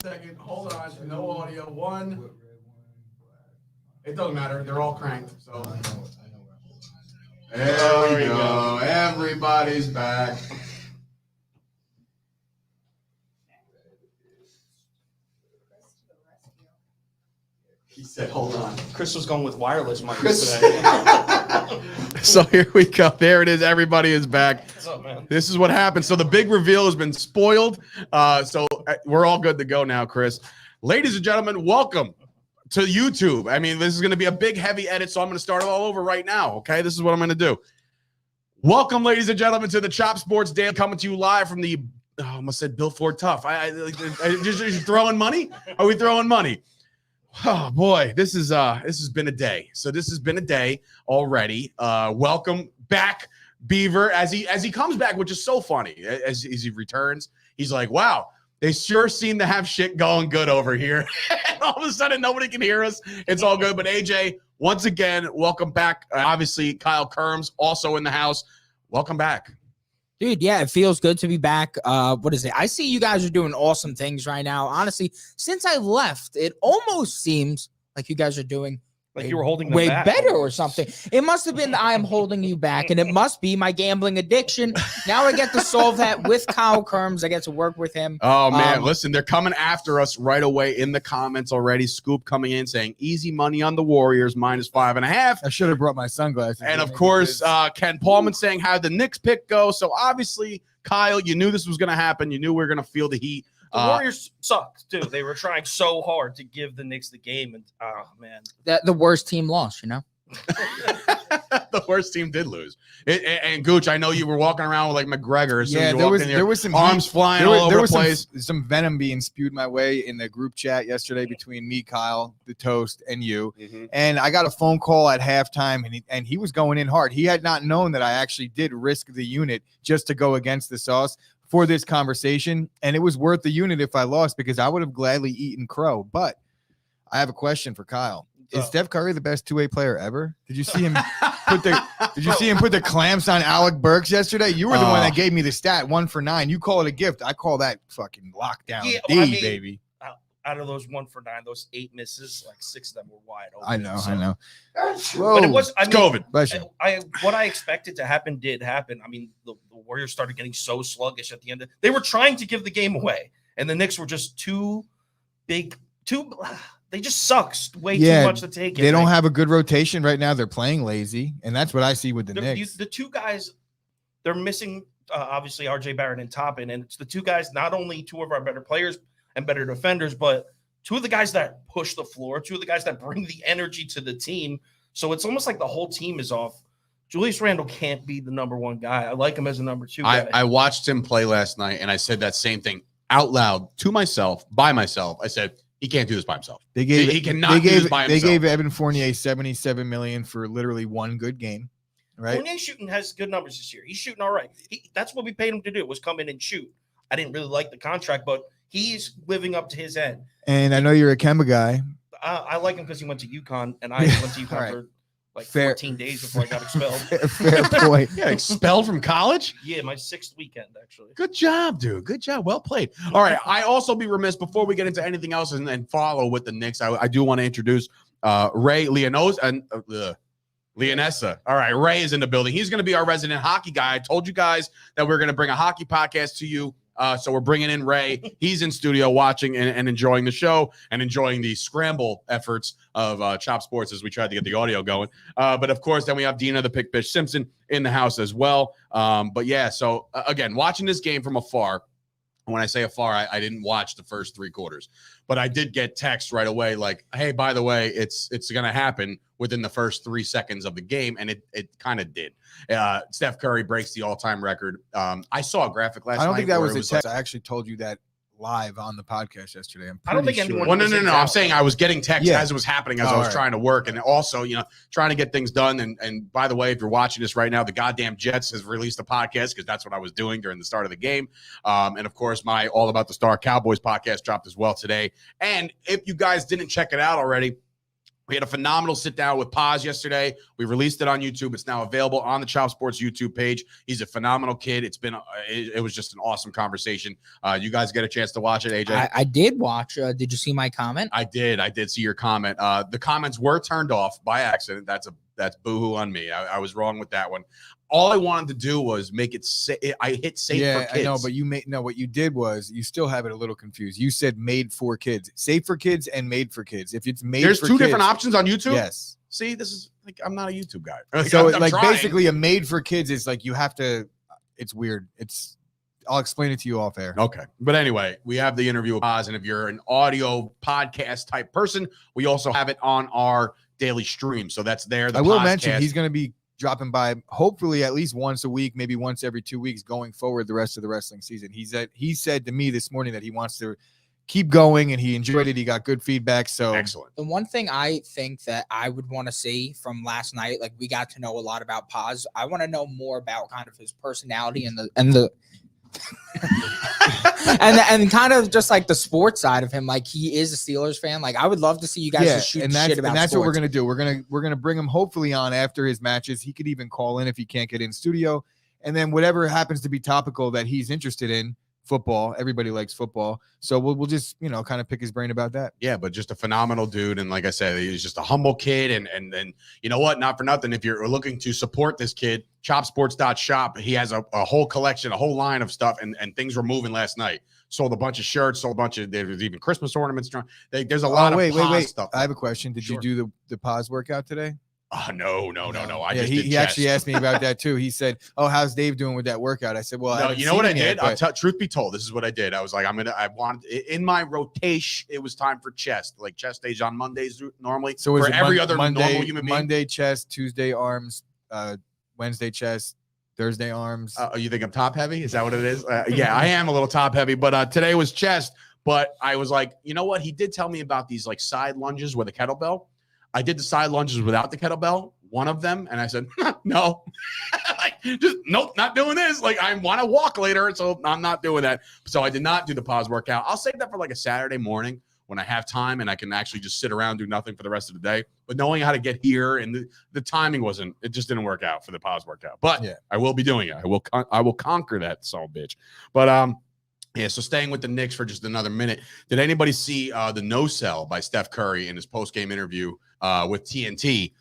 Second, hold on, no audio. One. It doesn't matter. They're all cranked. So there we go. Everybody's back. He said, hold on. Chris was going with wireless mics today. So here we go. There it is. Everybody is back. What's up, man? This is what happened. So the big reveal has been spoiled. So we're all good to go now, Chris. Ladies and gentlemen, welcome to YouTube. I mean, this is going to be a big, heavy edit, so I'm going to start it all over right now, okay? This is what I'm going to do. Welcome, ladies and gentlemen, to the Chop Sports Daily, coming to you live from the, I almost said Bill Ford Tough. I just throwing money? Are we throwing money? Oh boy, this has been a day. So this has been a day already. Welcome back, Beaver, as he comes back, which is so funny. As he returns, he's like, wow, they sure seem to have shit going good over here. And all of a sudden, nobody can hear us. It's all good. But AJ, once again, welcome back. Obviously, Kyle Kerms also in the house. Welcome back. Dude, yeah, it feels good to be back. What is it? I see you guys are doing awesome things right now. Honestly, since I left, it almost seems like you guys are doing like you were holding them way back. better or something. It must have been I am holding you back, and it must be my gambling addiction. Now I get to solve that with Kyle Kerms. I get to work with him. Oh, man, listen, they're coming after us right away in the comments already. Scoop coming in saying, easy money on the Warriors, -5.5. I should have brought my sunglasses. And, of course, Ken Paulman saying, how'd the Knicks pick go? So, obviously, Kyle, you knew this was going to happen. You knew we were going to feel the heat. The Warriors sucked, too. They were trying so hard to give the Knicks the game. And, oh, man. The worst team lost, you know? The worst team did lose. And Gooch, I know you were walking around with like McGregor. So yeah, there was some arms flying all over the place. Some venom being spewed my way in the group chat yesterday between me, Kyle, the Toast, and you. Mm-hmm. And I got a phone call at halftime, and he was going in hard. He had not known that I actually did risk the unit just to go against the sauce for this conversation, and it was worth the unit if I lost because I would have gladly eaten crow. But I have a question for Kyle. Is Steph Curry the best two-way player ever? Did you see him put the clamps on Alec Burks yesterday? You were the one that gave me the stat 1 for 9. You call it a gift. I call that fucking lockdown baby. Out of those 1 for 9, those 8 misses, like 6 of them were wide open. I know. Whoa, but it was. I mean, COVID. What I expected to happen did happen. I mean, the Warriors started getting so sluggish at the end. They were trying to give the game away, and the Knicks were just too big. They just sucks too much to take. They don't have a good rotation right now. They're playing lazy, and that's what I see with the Knicks. The two guys, they're missing obviously RJ Barrett and Toppin, and it's the two guys, not only two of our better players and better defenders, but two of the guys that push the floor, two of the guys that bring the energy to the team. So it's almost like the whole team is off. Julius Randle can't be the number 1 guy. I like him as a number 2 guy. I watched him play last night, and I said that same thing out loud to myself, by myself. I said, he can't do this by himself. He cannot do this by himself. They gave Evan Fournier $77 million for literally 1 good game, right? Fournier shooting has good numbers this year. He's shooting all right. That's what we paid him to do, was come in and shoot. I didn't really like the contract, but he's living up to his end. And I know you're a Kemba guy. I like him because he went to UConn, and I went to UConn for like 14 days before I got expelled. Fair point. Yeah, expelled from college? Yeah, my 6th weekend, actually. Good job, dude. Good job. Well played. All right. I also be remiss before we get into anything else and follow with the Knicks. I do want to introduce Ray Leonos and Leonessa. All right. Ray is in the building. He's going to be our resident hockey guy. I told you guys that we're going to bring a hockey podcast to you. So we're bringing in Ray. He's in studio watching and enjoying the show and enjoying the scramble efforts of Chop Sports as we tried to get the audio going. But, of course, then we have Dina the Pick Bitch Simpson in the house as well. But, yeah, so, again, watching this game from afar. When I say afar, I didn't watch the first 3 quarters. But I did get text right away like, hey, by the way, it's going to happen within the first 3 seconds of the game, and it kind of did. Steph Curry breaks the all-time record. I saw a graphic last night. I don't think that was a text. Like, I actually told you that live on the podcast yesterday. I don't think anyone. Well, no. I'm saying I was getting text as it was happening as I was trying to work, and also, trying to get things done. And by the way, if you're watching this right now, the goddamn Jets has released a podcast because that's what I was doing during the start of the game. And of course, my All About the Star Cowboys podcast dropped as well today. And if you guys didn't check it out already, We had a phenomenal sit down with Paz yesterday. We released it on YouTube. It's now available on the Chop Sports YouTube page. He's a phenomenal kid. It was just an awesome conversation. You guys get a chance to watch it, AJ? I did watch. Did you see my comment? I did see your comment. The comments were turned off by accident. That's boohoo on me. I was wrong with that one. All I wanted to do was make it I hit safe for kids. I know, but what you did was you still have it a little confused. You said made for kids, safe for kids, and made for kids. If it's made there's for two kids, different options on YouTube. Yes. See, this is like I'm not a YouTube guy. So I'm trying. basically a made for kids is like you have to. It's weird. I'll explain it to you off air. Okay. But anyway, we have the interview with Oz, and if you're an audio podcast type person, we also have it on our daily stream. So that's there. I will mention he's going to be dropping by hopefully at least once a week, maybe once every 2 weeks going forward the rest of the wrestling season. He said to me this morning that he wants to keep going and he enjoyed it. He got good feedback. So excellent. The one thing I think that I would want to see from last night, like we got to know a lot about Paz. I want to know more about kind of his personality and the and kind of just like the sports side of him. Like he is a Steelers fan. Like I would love to see you guys just shoot shit about that's sports. what we're gonna do. We're gonna bring him hopefully on after his matches. He could even call in if he can't get in studio, and then whatever happens to be topical that he's interested in. Football, everybody likes football, so we'll just kind of pick his brain about that. Yeah, but just a phenomenal dude, and like I said, he's just a humble kid, and you know what? Not for nothing. If you're looking to support this kid, chopsports.shop. He has a whole collection, a whole line of stuff, and things were moving last night. Sold a bunch of shirts, there was even Christmas ornaments. There's a lot of Paz stuff. I have a question. Did you do the pause workout today? Oh, no. He actually asked me about that too. He said, "Oh, how's Dave doing with that workout?" I said, "Well, no, you know what I did? Truth be told, this is what I did. I was like, I wanted in my rotation. It was time for chest. Like chest days on Mondays normally. So for every other normal human being. Monday chest, Tuesday arms, Wednesday chest, Thursday arms. You think I'm top heavy? Is that what it is? Yeah, I am a little top heavy, but today was chest. But I was like, you know what? He did tell me about these like side lunges with a kettlebell. I did the side lunges without the kettlebell, one of them, and I said, no, nope, not doing this. Like, I want to walk later, so I'm not doing that. So I did not do the pause workout. I'll save that for like a Saturday morning when I have time and I can actually just sit around, do nothing for the rest of the day. But knowing how to get here and the timing it just didn't work out for the pause workout. But yeah, I will be doing it. I will conquer that son of a bitch. But yeah, so staying with the Knicks for just another minute. Did anybody see the no sell by Steph Curry in his post-game interview with TNT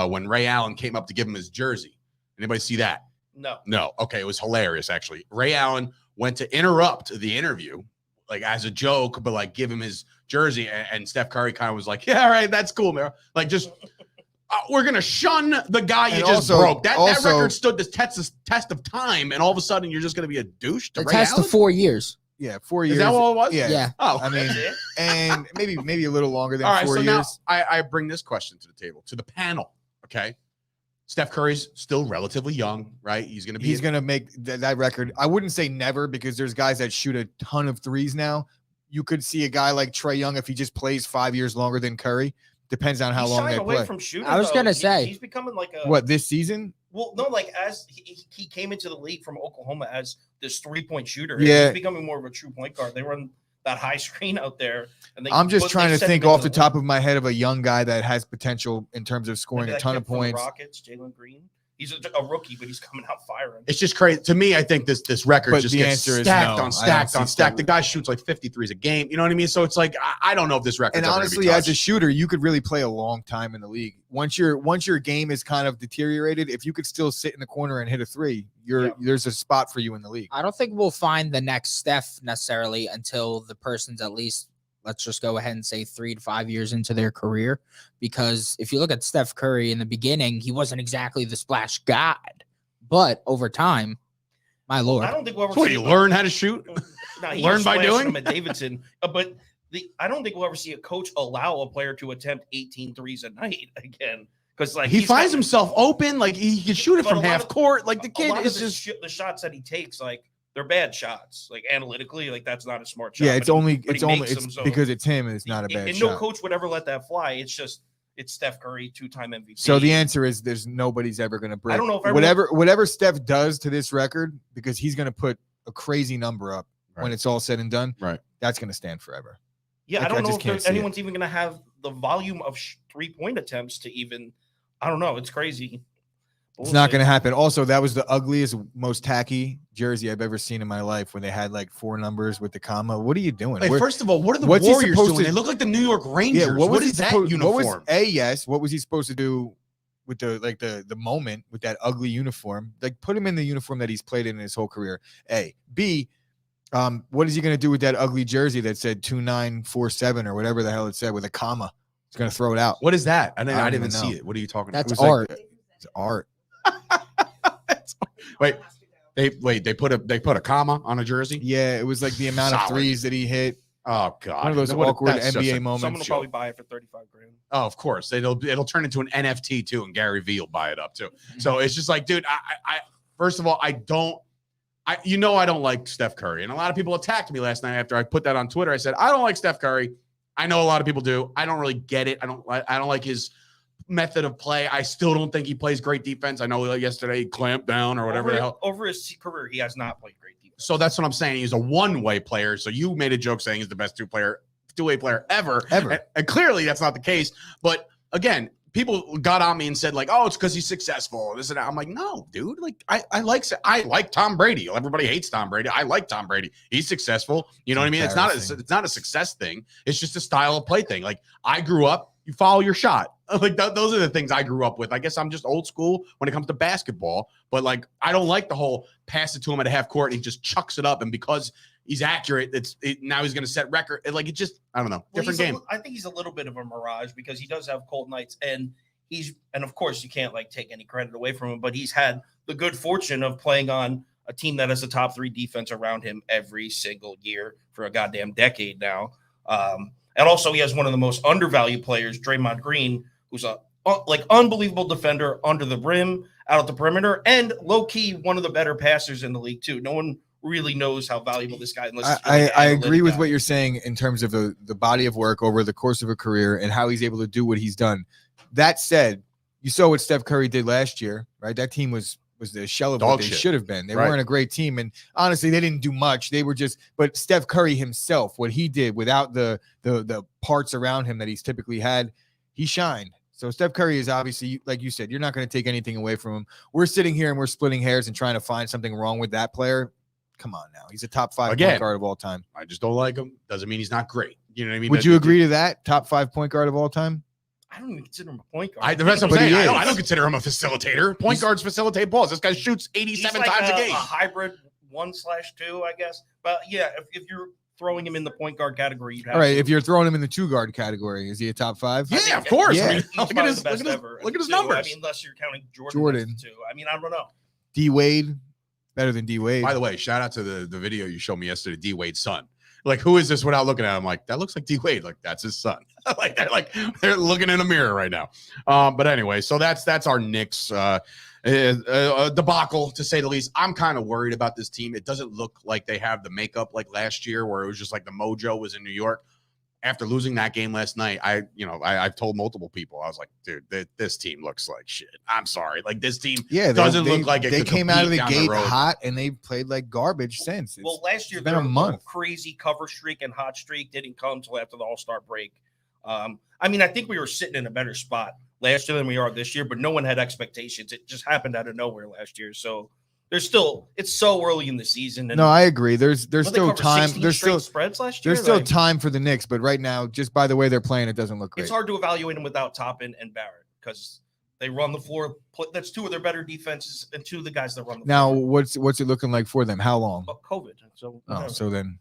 when Ray Allen came up to give him his jersey? Anybody see that? No. Okay, it was hilarious, actually. Ray Allen went to interrupt the interview, like as a joke, but like give him his jersey. And Steph Curry kind of was like, yeah, all right, that's cool, man. Like just we're going to shun the guy you just broke. That record stood the test of time, and all of a sudden you're just going to be a douche to Ray Allen? The test of 4 years. Yeah, 4 years. Is that all it was? Yeah. Oh, I mean, and maybe a little longer than all right, 4 so years. Now I bring this question to the table, to the panel. Okay, Steph Curry's still relatively young, right? He's going to make that record. I wouldn't say never, because there's guys that shoot a ton of threes now. You could see a guy like Trae Young if he just plays 5 years longer than Curry. Depends on how long they play. From shooting, I was going to say he's becoming like a what this season. Well, no, like as he came into the league from Oklahoma as this 3-point shooter. Yeah, he's becoming more of a true point guard. They run that high screen out there, and I'm just trying to think off the top of my head of a young guy that has potential in terms of scoring a ton of points. Rockets, Jalen Green. He's a rookie, but he's coming out firing. It's just crazy. To me, I think this record just gets stacked on stacked. The guy shoots like 53s a game. You know what I mean? So it's like, I don't know if this record. And honestly, as a shooter, you could really play a long time in the league. Once your game is kind of deteriorated, if you could still sit in the corner and hit a three, there's a spot for you in the league. I don't think we'll find the next Steph necessarily until the person's at least, let's just go ahead and say 3 to 5 years into their career. Because if you look at Steph Curry in the beginning, he wasn't exactly the splash god. But over time, my Lord. I don't think we'll ever see. You learn how to shoot? No, learn by doing? Him at Davidson. But I don't think we'll ever see a coach allow a player to attempt 18 threes a night again. Because like he finds himself open, like he can shoot it from half court. Like the kid is just the shots that he takes, like they're bad shots. Like analytically, like that's not a smart shot. Yeah, it's because it's him and it's not a bad shot. And no coach would ever let that fly. It's Steph Curry, 2-time MVP. So the answer is there's nobody's ever going to break. I don't know if whatever Steph does to this record, because he's going to put a crazy number up when it's all said and done. Right, that's going to stand forever. Yeah, I don't know if anyone's even going to have the volume of 3-point attempts to even, I don't know. It's crazy. It's not going to happen. Also, that was the ugliest, most tacky jersey I've ever seen in my life when they had like 4 numbers with the comma. What are you doing? Wait, first of all, what are the what's he Warriors supposed doing? to- They look like the New York Rangers. Yeah, what is that uniform? What was he supposed to do with the moment with that ugly uniform? Like, put him in the uniform that he's played in his whole career. A. B. What is he going to do with that ugly jersey that said 2947 or whatever the hell it said with a comma? He's going to throw it out. What is that? I didn't even see know. it. What are you talking That's about? art. It's art. Wait, they put a comma on a jersey? Yeah, it was like the amount of Solid. threes that he hit. Oh god. One of those What- awkward that's just NBA a- moments. Someone will probably buy it for $35,000. Oh, of course. It'll turn into an NFT too, and Gary Vee will buy it up too. So it's just like, dude, I first of all, I don't like Steph Curry. And a lot of people attacked me last night after I put that on Twitter. I said, I don't like Steph Curry. I know a lot of people do. I don't really get it. I don't like his method of play. I still don't think he plays great defense. I know yesterday he clamped down or whatever the hell. Over his career, he has not played great defense. So that's what I'm saying. He's a one-way player. So you made a joke saying he's the best two-way player ever. And clearly that's not the case. But again, people got on me and said like, oh, it's because he's successful. This and that. I'm like, no, dude. Like I like Tom Brady. Everybody hates Tom Brady. I like Tom Brady. He's successful. You know what I mean? It's not a success thing. It's just a style of play thing. Like I grew up, you follow your shot. Like those are the things I grew up with. I guess I'm just old school when it comes to basketball. But like I don't like the whole pass it to him at a half court and he just chucks it up. And because he's accurate, now he's going to set record. Like it just, I don't know, different game. I think he's a little bit of a mirage because he does have cold nights, and of course you can't like take any credit away from him, but he's had the good fortune of playing on a team that has a top 3 defense around him every single year for a goddamn decade now. And also he has one of the most undervalued players, Draymond Green, who's a like unbelievable defender under the rim, out at the perimeter, and low key one of the better passers in the league too. No one really knows how valuable this guy is. I agree with what you're saying in terms of the body of work over the course of a career and how he's able to do what he's done. That said, you saw what Steph Curry did last year, right? That team was the shell of what they should have been. They weren't a great team, and honestly, they didn't do much. They were just, but Steph Curry himself, what he did without the parts around him that he's typically had, he shined. So Steph Curry is obviously, like you said, you're not going to take anything away from him. We're sitting here and we're splitting hairs and trying to find something wrong with that player. Come on now. He's a top 5 point guard of all time. I just don't like him. Doesn't mean he's not great. You know what I mean? Would you agree to that? Top 5 point guard of all time? I don't even consider him a point guard. That's what I'm saying. He I is. don't consider him a facilitator. Point guards facilitate balls. This guy shoots 87 He's like times a game. A hybrid 1/2, I guess. But yeah, if you're throwing him in the point guard category, you'd have All right. to. If you're throwing him in the 2 guard category, is he a top 5? Yeah, of course. Yeah. I mean, He's look at probably his the best ever. look at his Too. numbers. I mean, unless you're counting Jordan. too. I mean, I don't know. D Wade, better than D Wade. By the way, shout out to the video you showed me yesterday, D Wade's son. Like, who is this without looking at him? Like, that looks like D Wade. Like, that's his son. they're looking in a mirror right now. But anyway, so that's our Knicks debacle, to say the least. I'm kind of worried about this team. It doesn't look like they have the makeup like last year, where it was just like the mojo was in New York. After losing that game last night, I've told multiple people, I was like, dude, this team looks like shit. I'm sorry. Like, this team doesn't look like it. They could came out of the compete down gate road. hot and they played like garbage since. Well, last year, been their a month. crazy cover streak and hot streak didn't come until after the All-Star break. I mean, I think we were sitting in a better spot last year than we are this year, but no one had expectations. It just happened out of nowhere last year. So it's so early in the season. And No, I agree. There's Well, they still covered time. 16 There's straight still spreads last year. there's still Like, time for the Knicks, but right now, just by the way they're playing, it doesn't look great. it's hard to evaluate them without Toppin and Barrett because they run the floor. That's 2 of their better defenses and 2 of the guys that run the Now, floor. what's it looking like for them? How long? But COVID. So So then,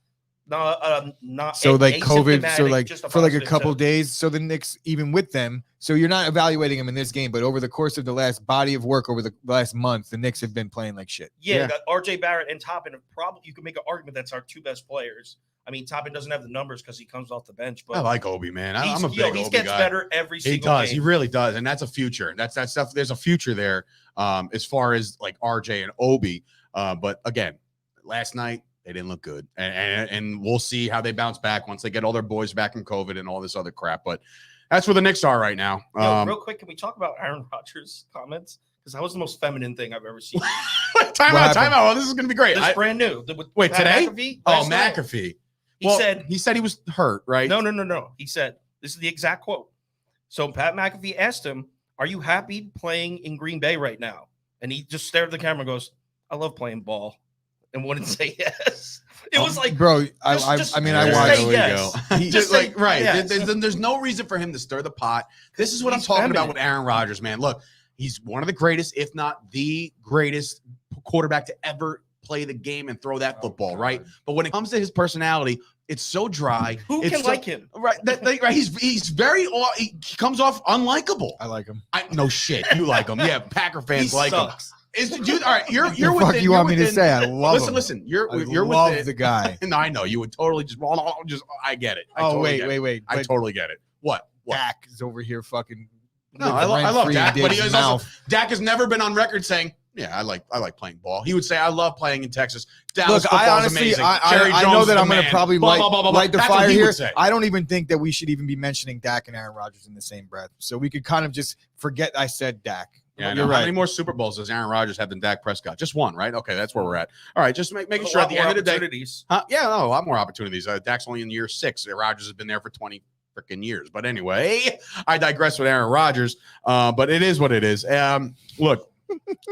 not so like COVID, so asymptomatic, like just for like a positive couple test. days. So the Knicks, even with them, so you're not evaluating them in this game, but over the course of the last body of work over the last month, the Knicks have been playing like shit. Yeah, got RJ Barrett and Toppin. Probably you could make an argument that's our 2 best players. I mean, Toppin doesn't have the numbers because he comes off the bench, but I like Obi, man. I'm a big he Obi gets guy. better every He single does. game. He really does. And that's a future. That's that stuff. There's a future there as far as like RJ and Obi. But again, last night they didn't look good. And we'll see how they bounce back once they get all their boys back from COVID and all this other crap. But that's where the Knicks are right now. Real quick, can we talk about Aaron Rodgers' comments? Because that was the most feminine thing I've ever seen. time out. Oh, this is going to be great. It's brand new. Wait, today? McAfee, Oh, last night. McAfee. He said he was hurt, right? No. He said, this is the exact quote. So Pat McAfee asked him, "Are you happy playing in Green Bay right now?" And he just stared at the camera and goes, "I love playing ball," and wouldn't say yes. It was like, bro, I just mean, There I you watched. say yes. He Just just say like right. yes. There's no reason for him to stir the pot. This is what He's I'm talking about feminine. with Aaron Rodgers, man. Look, he's one of the greatest, if not the greatest quarterback to ever play the game and throw that football, right? But when it comes to his personality, it's so dry. Who It's can so- like him? Right, right. He's very he comes off unlikable. I like him. No shit, you like him, yeah. Packer fans He like him. sucks. Is dude? All right, you're The within. fuck you you're want me to within- say? I love him. Listen. You're I love love the within. guy. No, I know you would totally just. I get it. I Oh, totally get it. wait. I But totally get it. What? Dak is over here fucking. No, I love rent-free in Dak, but he Diggs' is also mouth. Dak has never been on record saying, "Yeah, I like playing ball." He would say, "I love playing in Texas." Dallas Look, I football's honestly, amazing. I Jerry know Jones that is the I'm going to man. probably Blah, blah, blah, blah, blah. light the That's what fire he would here. say. I don't even think that we should even be mentioning Dak and Aaron Rodgers in the same breath. So we could kind of just forget I said Dak. Yeah, You're How right. many more Super Bowls does Aaron Rodgers have than Dak Prescott? Just one, right? Okay, that's where we're at. All right, just making A sure lot at the more end of the day. opportunities. Yeah, no, a lot more opportunities. Dak's only in year 6. Rodgers has been there for 20 freaking years. But anyway, I digress with Aaron Rodgers. But it is what it is. Look,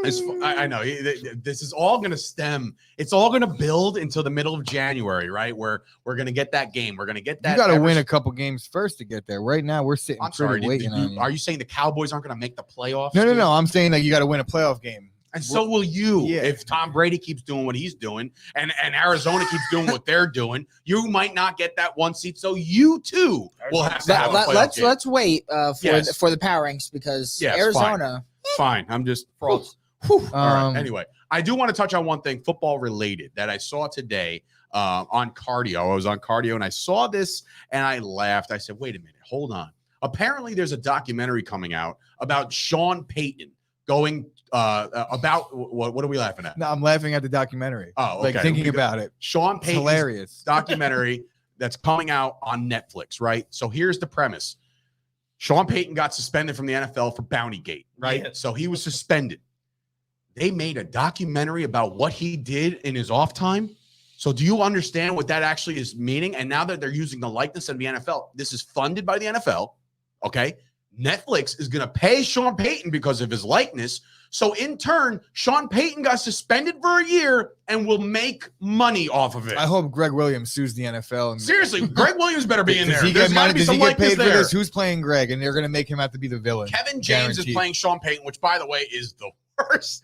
I know this is all going to stem. It's all going to build until the middle of January, right? Where we're going to get that game. We're going to get that. You got to win a couple games first to get there. Right now, we're sitting I'm pretty sorry. waiting on you. Are you saying the Cowboys aren't going to make the playoffs? No. dude? I'm saying that you got to win a playoff game. And so will you. Yeah. If Tom Brady keeps doing what he's doing and Arizona keeps doing what they're doing, you might not get that one seat. So you too will have to have a playoff game. Let's wait Yes. for the power ranks because Yes, Arizona. Fine. I'm just Frauds. All right. Um, Anyway, I do want to touch on one thing football related that I saw today on cardio. I was on cardio and I saw this and I laughed. I said, wait a minute, hold on. Apparently, there's a documentary coming out about Sean Payton going about what are we laughing at? No, I'm laughing at the documentary. Oh, okay. Like thinking about it. Sean It's Payton's hilarious. documentary that's coming out on Netflix, right? So here's the premise. Sean Payton got suspended from the NFL for Bountygate, right? Yes. So he was suspended. They made a documentary about what he did in his off time. So do you understand what that actually is meaning? And now that they're using the likeness of the NFL, this is funded by the NFL, okay? Netflix is going to pay Sean Payton because of his likeness. So in turn, Sean Payton got suspended for a year and will make money off of it. I hope Greg Williams sues the NFL. And Seriously, Greg Williams better be in Does there. he There's get gotta money? be Does some he get likeness paid for there. this? Who's playing Greg? And they're going to make him have to be the villain. Kevin James Guaranteed. is playing Sean Payton, which, by the way, is the worst.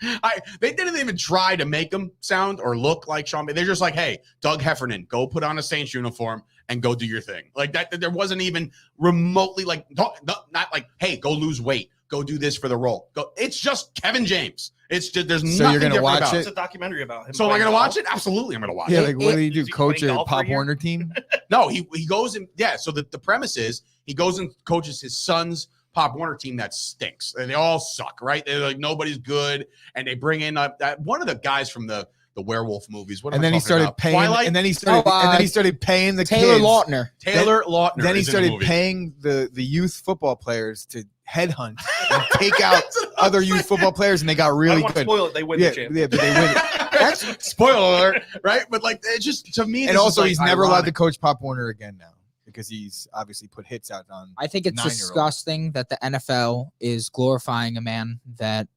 They didn't even try to make him sound or look like Sean Payton. They're just like, hey, Doug Heffernan, go put on a Saints uniform and go do your thing. Like that. There wasn't even remotely like, not like, hey, go lose weight. Go do this for the role. Go. It's just Kevin James. It's just there's So nothing you're gonna different watch about It's a documentary about him. So am I playing gonna watch golf. it? Absolutely, I'm gonna watch Yeah, it. like what do you do? Is he Coach playing a golf for Pop a year? Warner team? No, he goes and so the premise is he goes and coaches his son's Pop Warner team that stinks. And they all suck, right? They're like nobody's good, and they bring in that one of the guys from the werewolf movies. What am And I then he talking started about? paying. Twilight? And then he started paying the Taylor kids. Lautner. Taylor Lautner. Then he is in the started movie. paying the youth football players to headhunt and take out other youth football players, and they got I don't really want to good. spoil it. They win Yeah, the championship. but they win. That's spoiler alert, right? But like, it's just to me. And this is, also, like, he's never allowed to ironic. coach Pop Warner again now because he's obviously put hits out on. I think it's 9-year-olds. disgusting that the NFL is glorifying a man that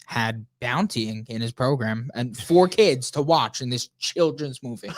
had bountying in his program and 4 kids to watch in this children's movie.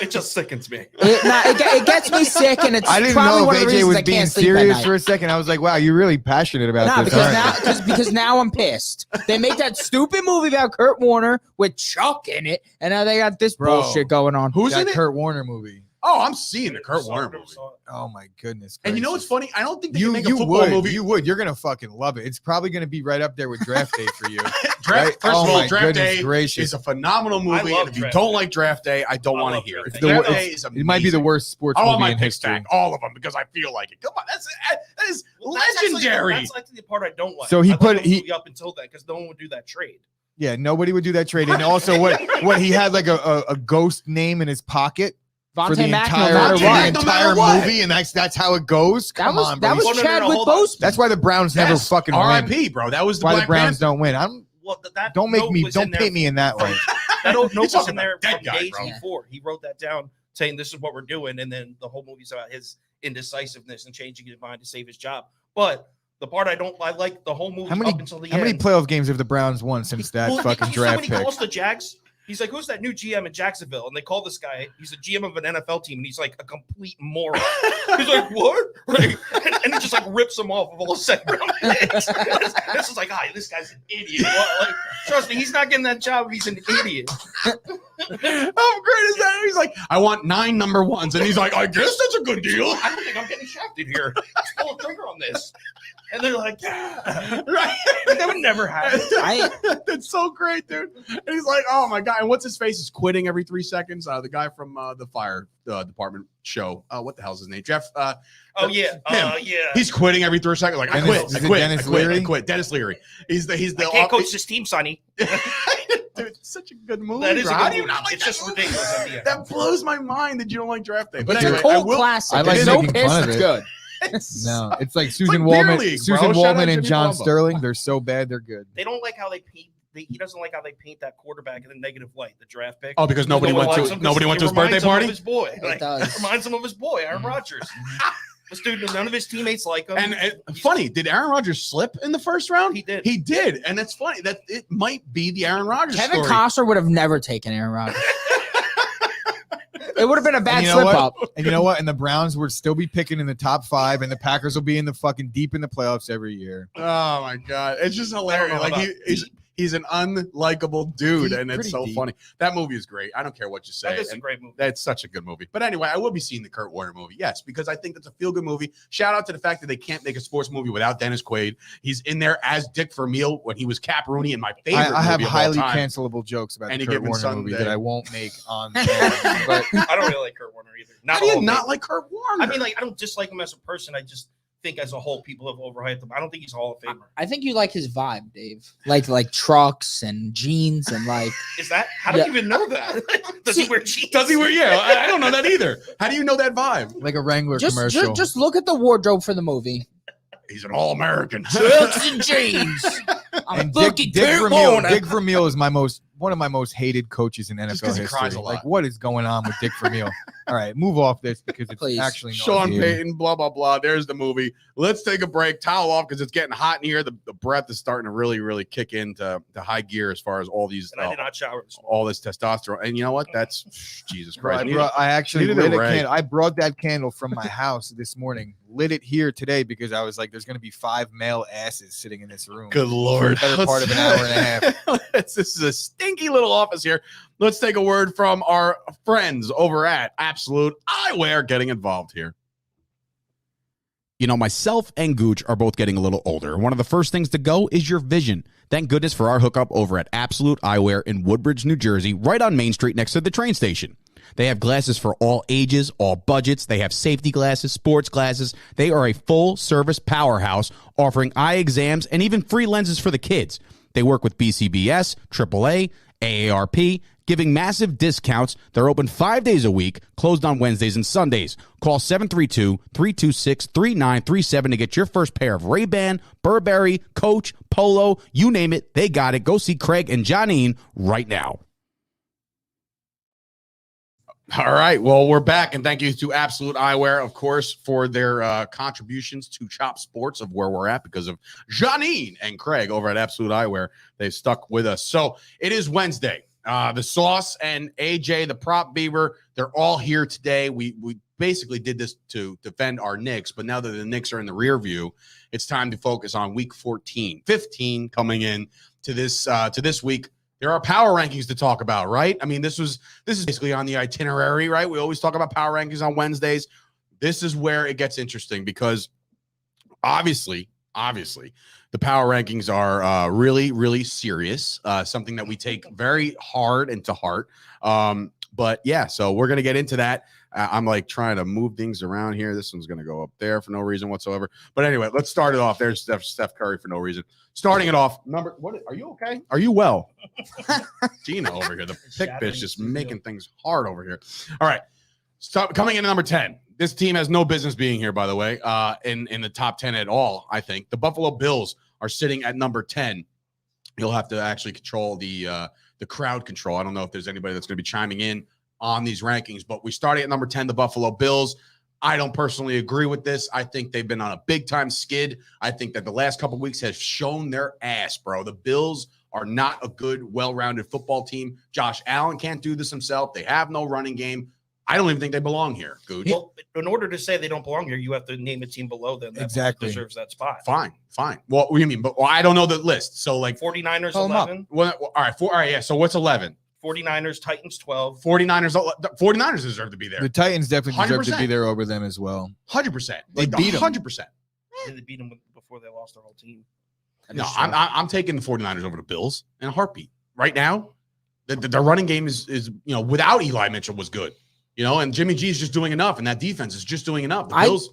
It just sickens me. It gets me sick, and it's I didn't probably know one if of the AJ reasons was I being can't sleep at serious night. for a second. I was like, wow, you're really passionate about No, this. because aren't now, you? because now I'm pissed. They make that stupid movie about Kurt Warner with Chuck in it, and now they got this Bro. bullshit going on. Who's that in it? Kurt Warner movie. Oh, I'm seeing the Kurt Warner movie. Oh my goodness. And you know what's gracious. funny? I don't think they You can make a you football would movie. you would you're gonna fucking love it. It's probably gonna be right up there with Draft Day for you. Draft, right? First Oh of all, my Draft goodness Day gracious. is a phenomenal movie. love And if you Draft don't Day. like Draft Day, I don't I want to love hear it. Draft Day. Draft It's Day is amazing. It might be the worst sports I want movie my in picks history. back, all of them, because I feel like it. Come on, that is legendary. That's actually the part I don't like. So he I like put- the movie up until that because no one would do that trade. Yeah, nobody would do that trade. And also, what he had like a ghost name in his pocket for the Vontae Mack, entire, no matter Vontae the what. Mack, no matter entire what. movie, and that's how it goes. That Come was on, that bro. was Well, no, Chadwick hold on. Boseman. That's why the Browns never Yes, fucking win. R.I.P. Bro, that was That's the why Black the Browns Panther. don't win. That Don't make note me. was Don't in there paint me in that way. That note You're was talking in there about dead from guy, days bro. before. He wrote that down, saying this is what we're doing, and then the whole movie's about his indecisiveness and changing his mind to save his job. But the part I like the whole movie How many up until the how end. many playoff games have the Browns won since that Well, fucking you see draft when he pick? calls the Jags, he's like, who's that new GM in Jacksonville? And they call this guy, he's the GM of an NFL team, and he's like a complete moron. He's like, what? Like, and he just like rips him off of all second round picks. This is like, this guy's an idiot. Like, trust me, he's not getting that job if he's an idiot. How great is that? He's like, I want 9 number ones. And he's like, I guess that's a good deal. I don't think I'm getting shafted here. Pull a trigger on this. And they're like, yeah. Right. That would never happen. That's so great, dude. And he's like, oh my God. And what's his face is quitting every 3 seconds. The guy from the fire department show. What the hell's his name? Jeff. Yeah. He's quitting every 3 seconds. Like, I Dennis quit. Dennis Leary. He's the I can't coach this team, Sonny. Dude, it's such a good movie. That is bro. a How good do you movie. not like It's that just movie? ridiculous at the end. That blows my mind that you don't like Draft Day. But It's anyway, a cult I will, classic. I like There's no making piss. fun of It's it. good. No, it's like Susan like Beer Wallman, League, Susan bro. Shout out Wallman and Jimmy John Palumbo. Sterling. They're so bad, they're good. They don't like how they paint. He doesn't like how they paint that quarterback in a negative light, the draft pick. Oh, because nobody No one went likes to him 'cause nobody went it to his birthday reminds him party. Of his boy. It does. Reminds him of his boy, Aaron Rodgers. This dude, none of his teammates like him. And funny, did Aaron Rodgers slip in the first round? He did. He did, and it's funny that it might be the Aaron Rodgers Kevin story. Costner would have never taken Aaron Rodgers. It would have been a bad And you know slip what? up. And you know what? And the Browns would still be picking in the top 5, and the Packers will be in the fucking deep in the playoffs every year. Oh my God, it's just hilarious. know Like about he's an unlikable dude, and it's Pretty so deep. funny. That movie is great. I don't care what you say. That is a And great movie. that's such a good movie. But anyway, I will be seeing the Kurt Warner movie. Yes, because I think that's a feel-good movie. Shout out to the fact that they can't make a sports movie without Dennis Quaid. He's in there as Dick Vermeil when he was Cap Rooney in my favorite I have movie of all highly time. cancelable jokes about Any the Kurt Given Warner movie Sunday. that I won't make on the air, but I don't really like Kurt Warner either. How do you all not of like Kurt Warner? it. I mean, like, I don't dislike him as a person. I just think as a whole, people have overhyped him. I don't think he's a Hall of Famer. I think you like his vibe, Dave. Like trucks and jeans and like Is that? How do you even know that? Does he wear jeans? Does he wear? Yeah, I don't know that either. How do you know that vibe? like a Wrangler commercial. just look at the wardrobe for the movie. He's an all-American. Trucks and jeans. I'm And fucking Kurt Warner. Dick Vermeil is one of my most hated coaches in Just NFL 'cause he history. cries a lot. Like, what is going on with Dick Vermeil? All right, move off this because it's Please. actually Sean nauseating. Payton, blah, blah, blah. There's the movie. Let's take a break. Towel off because it's getting hot in here. The breath is starting to really, really kick into the high gear as far as all these, And I did not shower this morning. all this testosterone. And you know what? That's Jesus Bro, Christ. I actually needed lit a a rag. candle. I brought that candle from my house this morning, lit it here today because I was like, there's going to be 5 male asses sitting in this room. Good Lord. For the better part of an hour and a half. This is a stinky little office here. Let's take a word from our friends over at Absolute Eyewear getting involved here. You know, myself and Gooch are both getting a little older. One of the first things to go is your vision. Thank goodness for our hookup over at Absolute Eyewear in Woodbridge, New Jersey, right on Main Street next to the train station. They have glasses for all ages, all budgets. They have safety glasses, sports glasses. They are a full-service powerhouse offering eye exams and even free lenses for the kids. They work with BCBS, AAA, AARP, giving massive discounts. They're open 5 days a week, closed on Wednesdays and Sundays. Call 732-326-3937 to get your first pair of Ray-Ban, Burberry, Coach, Polo, you name it, they got it. Go see Craig and Johnine right now. All right. Well, we're back, and thank you to Absolute Eyewear, of course, for their contributions to Chop Sports of where we're at because of Janine and Craig over at Absolute Eyewear. They've stuck with us. So it is Wednesday. The Sauce and AJ, the Prop Beaver, they're all here today. We basically did this to defend our Knicks, but now that the Knicks are in the rear view, it's time to focus on week 14, 15 coming in to this week. There are power rankings to talk about, right? I mean, this is basically on the itinerary, right? We always talk about power rankings on Wednesdays. This is where it gets interesting because obviously, the power rankings are really, really serious, something that we take very hard and to heart. But yeah, so we're going to get into that. I'm like trying to move things around here. This one's going to go up there for no reason whatsoever. But anyway, let's start it off. There's Steph Curry for no reason. Starting it off, what are you okay? Are you well? Gina over here, the pick bitch, just making things hard over here. All right. Coming in at number 10. This team has no business being here, by the way, in the top 10 at all, I think. The Buffalo Bills are sitting at number 10. You'll have to actually control the crowd control. I don't know if there's anybody that's going to be chiming in on these rankings, but we started at number 10, the Buffalo Bills. I don't personally agree with this. I think they've been on a big-time skid. I think that the last couple of weeks has shown their ass, bro. The Bills are not a good, well-rounded football team. Josh Allen can't do this himself. They have no running game. I don't even think they belong here, Gooch. Well, in order to say they don't belong here, you have to name a team below them that deserves that spot. Fine. Well, what do you mean? But I don't know the list. So, like, 49ers, Pull 'em up. 11. all right, yeah. So what's 11? 49ers, Titans, 12. 49ers deserve to be there. The Titans definitely deserve to 100%. be there over them as well. 100%. They beat 'em. 100%. They beat them before they lost their whole team. No, I'm taking the 49ers over the Bills in a heartbeat. Right now, the running game is without Eli Mitchell was good. And Jimmy G is just doing enough, and that defense is just doing enough. The Bills.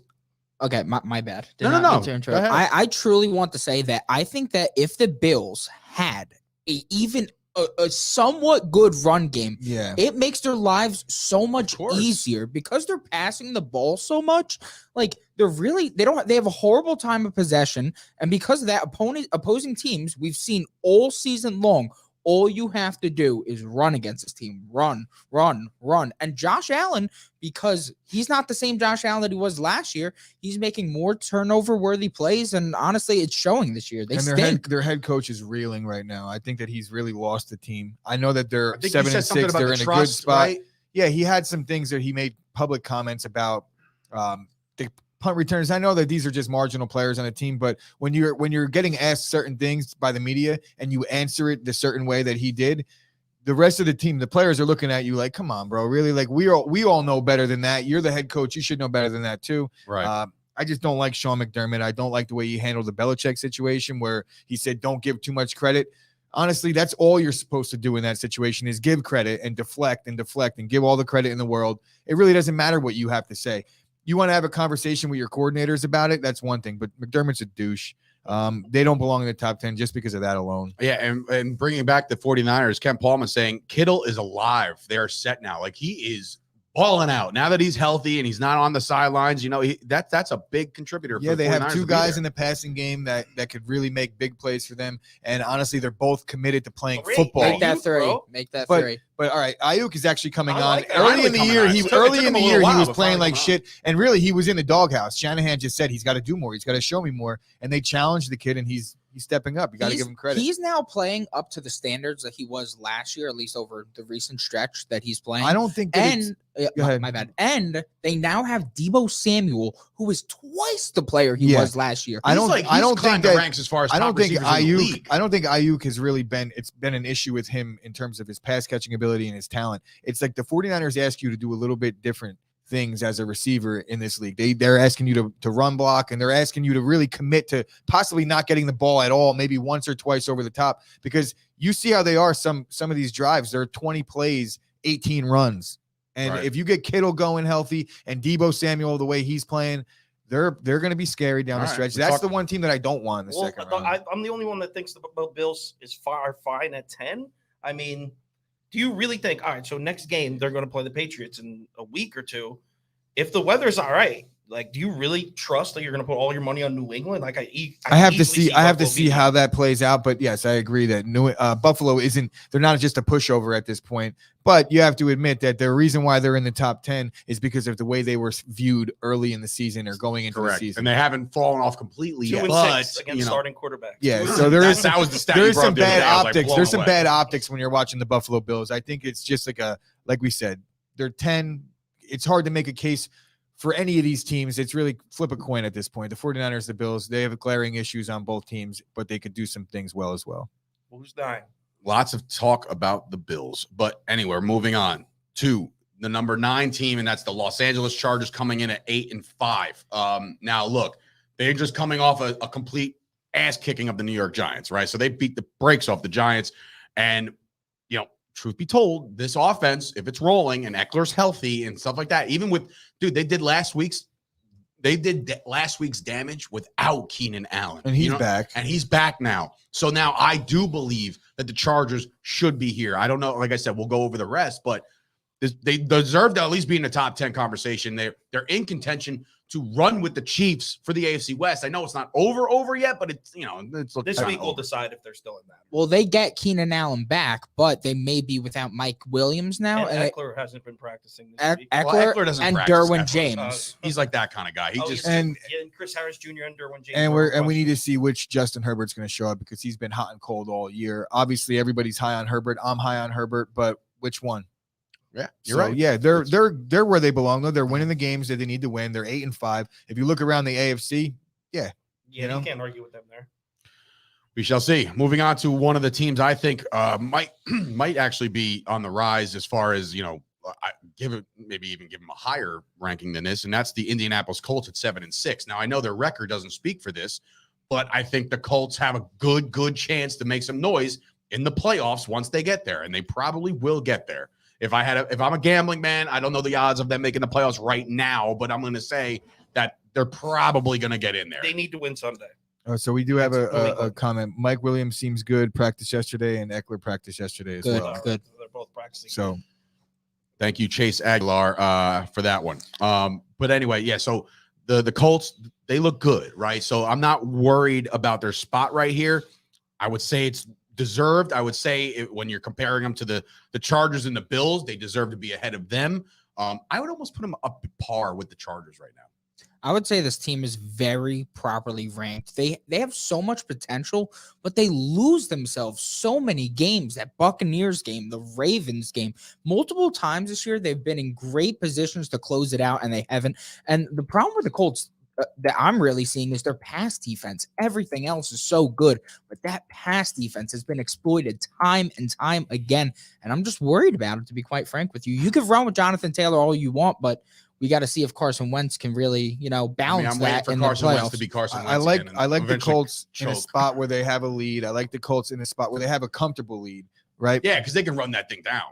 Okay, my bad. No. Go ahead. I truly want to say that I think that if the Bills had even a somewhat good run game, it makes their lives so much easier because they're passing the ball so much. Like they have a horrible time of possession, and because of that, opposing teams we've seen all season long. All you have to do is run against this team. Run. And Josh Allen, because he's not the same Josh Allen that he was last year, he's making more turnover-worthy plays, and honestly, it's showing this year. Their head coach is reeling right now. I think that he's really lost the team. I know that they're 7-6. They're in a good spot. Right? Yeah, he had some things that he made public comments about the punt returns. I know that these are just marginal players on a team, but when you're getting asked certain things by the media and you answer it the certain way that he did, the rest of the team, the players are looking at you like, come on, bro, really? Like we all know better than that. You're the head coach. You should know better than that too. Right. I just don't like Sean McDermott. I don't like the way he handled the Belichick situation where he said, don't give too much credit. Honestly, that's all you're supposed to do in that situation is give credit and deflect and give all the credit in the world. It really doesn't matter what you have to say. You want to have a conversation with your coordinators about it, that's one thing, but McDermott's a douche. They don't belong in the top 10 just because of that alone. Yeah, and bringing back the 49ers, Ken Palmer saying Kittle is alive. They're set now. Like he is balling out now that he's healthy and he's not on the sidelines. That's a big contributor. Yeah, for the they have 49ers two guys in the passing game that could really make big plays for them. And honestly, they're both committed to playing football. Make that three. But all right, Ayuk is actually coming on like that. early in the year. He was playing like on. shit, and really he was in the doghouse. Shanahan just said he's got to do more. He's got to show me more, and they challenged the kid, and he's stepping up. You got to give him credit. He's now playing up to the standards that he was last year, at least over the recent stretch that he's playing. I don't think. My bad. And they now have Deebo Samuel, who is twice the player he was last year. I don't think the ranks as far as I don't think Ayuk. I don't think Ayuk has really been. It's been an issue with him in terms of his pass catching ability and his talent. It's like the 49ers ask you to do a little bit different things as a receiver in this league. They're asking you to run block, and they're asking you to really commit to possibly not getting the ball at all, maybe once or twice over the top, because you see how they are. Some of these drives, they're 20 plays, 18 runs. And if you get Kittle going healthy and Deebo Samuel the way he's playing, they're going to be scary down the stretch. That's the one team that I don't want in the second round. I'm the only one that thinks the Bills is fine at 10. I mean, do you really think, all right, so next game they're going to play the Patriots in a week or two? If the weather's all right, like, do you really trust that you're going to put all your money on New England? Like, I have to see how that plays out. But yes, I agree that Buffalo isn't. They're not just a pushover at this point. But you have to admit that the reason why they're in the top 10 is because of the way they were viewed early in the season or going into the season, and they haven't fallen off completely yet. 2-6 against starting quarterbacks. Yeah, so there is some bad optics. Like, there's some bad optics when you're watching the Buffalo Bills. I think it's just like we said, they're 10. It's hard to make a case for any of these teams. It's really flip a coin at this point. The 49ers, the Bills, they have glaring issues on both teams, but they could do some things well as well. Who's dying? Lots of talk about the Bills. But anyway, moving on to the number 9 team, and that's the Los Angeles Chargers coming in at 8-5. Now, look, they're just coming off a complete ass kicking of the New York Giants, right? So they beat the brakes off the Giants. And, truth be told, this offense, if it's rolling and Eckler's healthy and stuff like that, even with, they did last week's damage without Keenan Allen. And he's back. And he's back now. So now I do believe that the Chargers should be here. I don't know. Like I said, we'll go over the rest, but They deserve to at least be in the top 10 conversation. They're in contention to run with the Chiefs for the AFC West. I know it's not over yet, but it's it's looking This week we'll over. decide if they're still in that. Well, they get Keenan Allen back, but they may be without Mike Williams now. And And Eckler hasn't been practicing this week. Eckler, doesn't and practice. Derwin Eckler's, James. He's like that kind of guy. and Chris Harris Jr. and Derwin James. and we need to see which Justin Herbert's going to show up because he's been hot and cold all year. Obviously, everybody's high on Herbert. I'm high on Herbert, but which one? Yeah, You're right. Yeah, they're where they belong. Though they're winning the games that they need to win. They're 8-5. If you look around the AFC, you can't argue with them there. We shall see. Moving on to one of the teams I think might actually be on the rise as far as maybe even give them a higher ranking than this, and that's the Indianapolis Colts at 7-6. Now I know their record doesn't speak for this, but I think the Colts have a good chance to make some noise in the playoffs once they get there, and they probably will get there. If I'm a gambling man, I don't know the odds of them making the playoffs right now, but I'm going to say that they're probably going to get in there. They need to win Sunday. so we do have a comment. Mike Williams seems good. Practiced yesterday, and Eckler practiced yesterday as well. Good. They're both practicing. So Thank you, Chase Aguilar, for that one. But anyway, yeah, so the Colts, they look good, right? So I'm not worried about their spot right here. I would say it's deserved. I would say when you're comparing them to the Chargers and the Bills, they deserve to be ahead of them. I would almost put them up to par with the Chargers right now. I would say this team is very properly ranked. They have so much potential, but they lose themselves so many games. That Buccaneers game, the Ravens game, multiple times this year, they've been in great positions to close it out, and they haven't. And the problem with the Colts that I'm really seeing is their pass defense. Everything else is so good, but that pass defense has been exploited time and time again. And I'm just worried about it, to be quite frank with you. You can run with Jonathan Taylor all you want, but we got to see if Carson Wentz can really, balance I'm waiting that for in Carson the Wentz to playoffs. be Carson Wentz. I like again and the eventually Colts in a choke. spot where they have a lead. I like the Colts in a spot where they have a comfortable lead, right? Yeah, because they can run that thing down.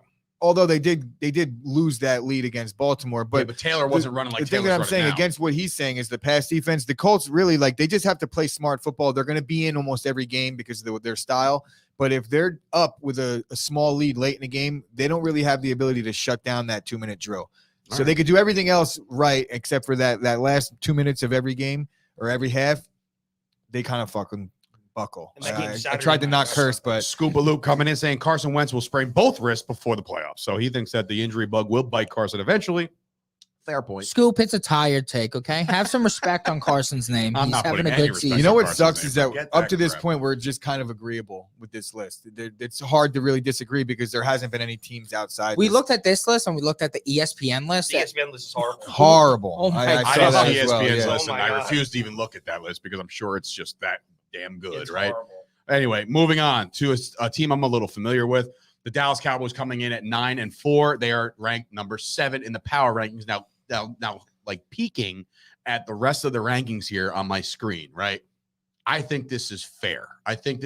Although they did lose that lead against Baltimore, But, but Taylor wasn't running like the thing Taylor's that I'm running saying now. against what he's saying is the pass defense. The Colts really they just have to play smart football. They're going to be in almost every game because of their style. But if they're up with a small lead late in the game, they don't really have the ability to shut down that 2-minute drill. All So right. they could do everything else right except for that last 2 minutes of every game or every half. They kind of fucking buckle. And that game's I Saturday tried to night, not right? curse, but Scuba Luke coming in saying Carson Wentz will sprain both wrists before the playoffs. So he thinks that the injury bug will bite Carson eventually. Fair point. Scoop, it's a tired take, okay? Have some respect on Carson's name. I'm He's not having putting a any good respect season. you know what Carson's sucks name. is that Forget up that to this crap. point, we're just kind of agreeable with this list. It's hard to really disagree because there hasn't been any teams outside. We this. looked at this list and we looked at the ESPN list. The ESPN list is horrible. horrible. Oh my I I saw didn't that see as well, ESPN's yeah. list, Oh and my I God. refuse to even look at that list because I'm sure it's just that damn good, It's right? horrible. Anyway, moving on to a team I'm a little familiar with. The Dallas Cowboys coming in at 9-4. They are ranked number 7 in the power rankings. Now, like peeking at the rest of the rankings here on my screen, right? I think this is fair. I think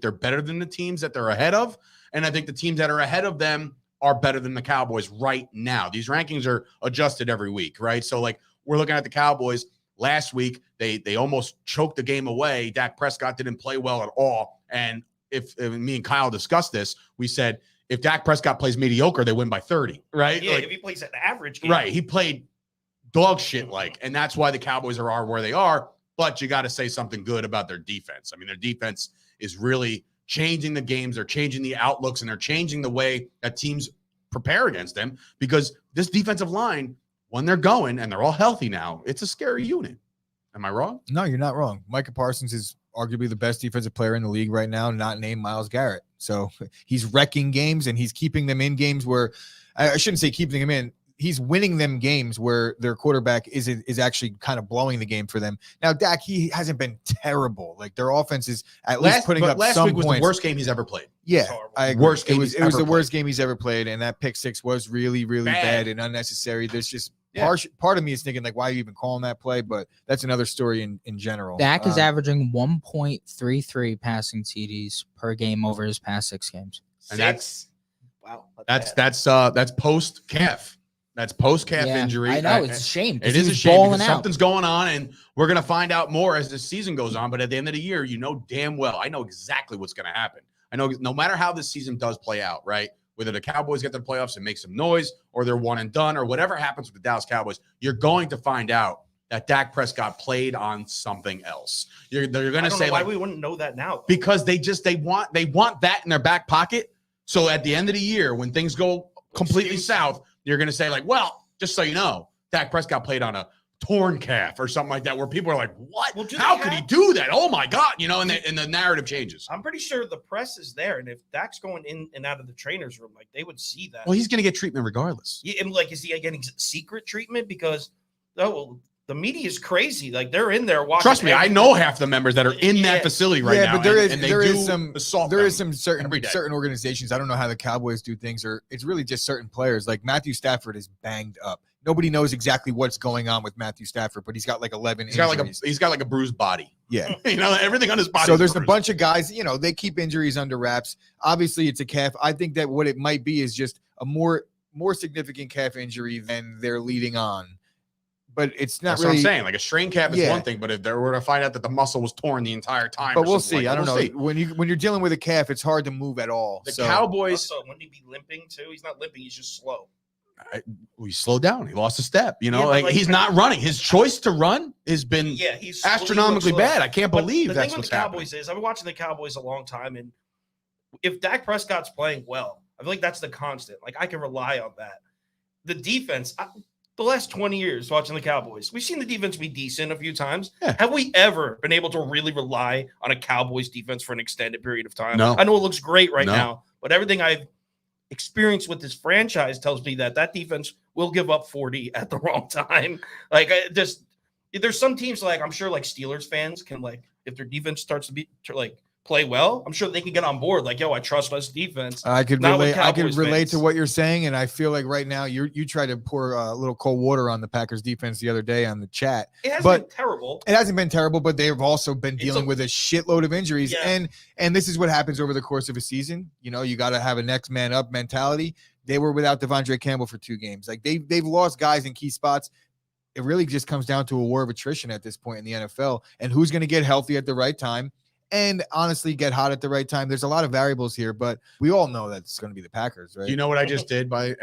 they're better than the teams that they're ahead of. And I think the teams that are ahead of them are better than the Cowboys right now. These rankings are adjusted every week, right? So like we're looking at the Cowboys last week. They almost choked the game away. Dak Prescott didn't play well at all. And if me and Kyle discussed this, we said, if Dak Prescott plays mediocre, they win by 30, right? Yeah, Like, if he plays an average game. right. He played dog shit like, and that's why the Cowboys are where they are. But you got to say something good about their defense. I mean, their defense is really changing the games. They're changing the outlooks, and they're changing the way that teams prepare against them, because this defensive line, when they're going and they're all healthy now, it's a scary unit. Am I wrong? No, you're not wrong. Micah Parsons is arguably the best defensive player in the league right now, not named Myles Garrett. So he's wrecking games and he's keeping them in games where I shouldn't say keeping them in. He's winning them games where their quarterback is actually kind of blowing the game for them. Now, Dak, he hasn't been terrible. Like their offense is at least putting up last some week was points. the worst game he's ever played. Yeah, Horrible. I agree. Worst game It was he's the ever worst game he's ever played, and that pick six was really, really bad and unnecessary. There's just Yeah. part of me is thinking like, why are you even calling that play? But that's another story in general. Dak is averaging 1.33 passing TDs per game over his past 6 games. And that's wow. that's post calf. That's post calf Yeah, injury. I know, it's a shame. 'cause It he is a was shame balling because out. something's going on, and we're going to find out more as the season goes on. But at the end of the year, you know damn well, I know exactly what's going to happen. I know no matter how this season does play out, right? whether the Cowboys get to the playoffs and make some noise, or they're one and done, or whatever happens with the Dallas Cowboys, you're going to find out that Dak Prescott played on something else. They're going to say why like, we wouldn't know that now. because they want that in their back pocket. So at the end of the year, when things go completely south, you're going to say like, well, just so you know, Dak Prescott played on a torn calf or something like that, where people are like, what? Well, how could he do that? Oh my God. And the narrative changes. I'm pretty sure the press is there. And if Dak's going in and out of the trainer's room, like they would see that. Well, he's going to get treatment regardless. Yeah, and like, is he getting secret treatment? Because the media is crazy. Like they're in there watching. Trust me, I know half the members that are in that facility right now. Yeah, but there is some certain organizations. I don't know how the Cowboys do things, or it's really just certain players. Like Matthew Stafford is banged up. Nobody knows exactly what's going on with Matthew Stafford, but he's got like 11 injuries. He's got like a bruised body. Yeah. Everything on his body. So there's a bunch of guys, they keep injuries under wraps. Obviously, it's a calf. I think that what it might be is just a more significant calf injury than they're leading on. But it's not That's really. what I'm saying. Like a strained calf is one thing, but if they were to find out that the muscle was torn the entire time, but we'll see. I don't know. When you're dealing with a calf, it's hard to move at all. The Cowboys. Also, wouldn't he be limping too? He's not limping. He's just slow. He slowed down. He lost a step. He's not running. His choice to run has been he's astronomically bad. I can't believe that's what's happening. The thing with the Cowboys is I've been watching the Cowboys a long time, and if Dak Prescott's playing well, I feel like that's the constant. Like I can rely on that. The defense. The last 20 years watching the Cowboys, we've seen the defense be decent a few times. Yeah. Have we ever been able to really rely on a Cowboys defense for an extended period of time? No. I know it looks great right now, but everything I've experienced with this franchise tells me that defense will give up 40 at the wrong time. Like there's some teams like I'm sure like Steelers fans can like if their defense starts to play well, I'm sure they can get on board. Like, yo, I trust us defense. I could relate to what you're saying, and I feel like right now you tried to pour a little cold water on the Packers defense the other day on the chat. It hasn't been terrible. It hasn't been terrible, but they've also been dealing with a shitload of injuries, and this is what happens over the course of a season. You got to have a next man up mentality. They were without Devondre Campbell for 2 games. Like they've lost guys in key spots. It really just comes down to a war of attrition at this point in the NFL, and who's going to get healthy at the right time. And honestly, get hot at the right time. There's a lot of variables here, but we all know that it's going to be the Packers, right? You know what I just did by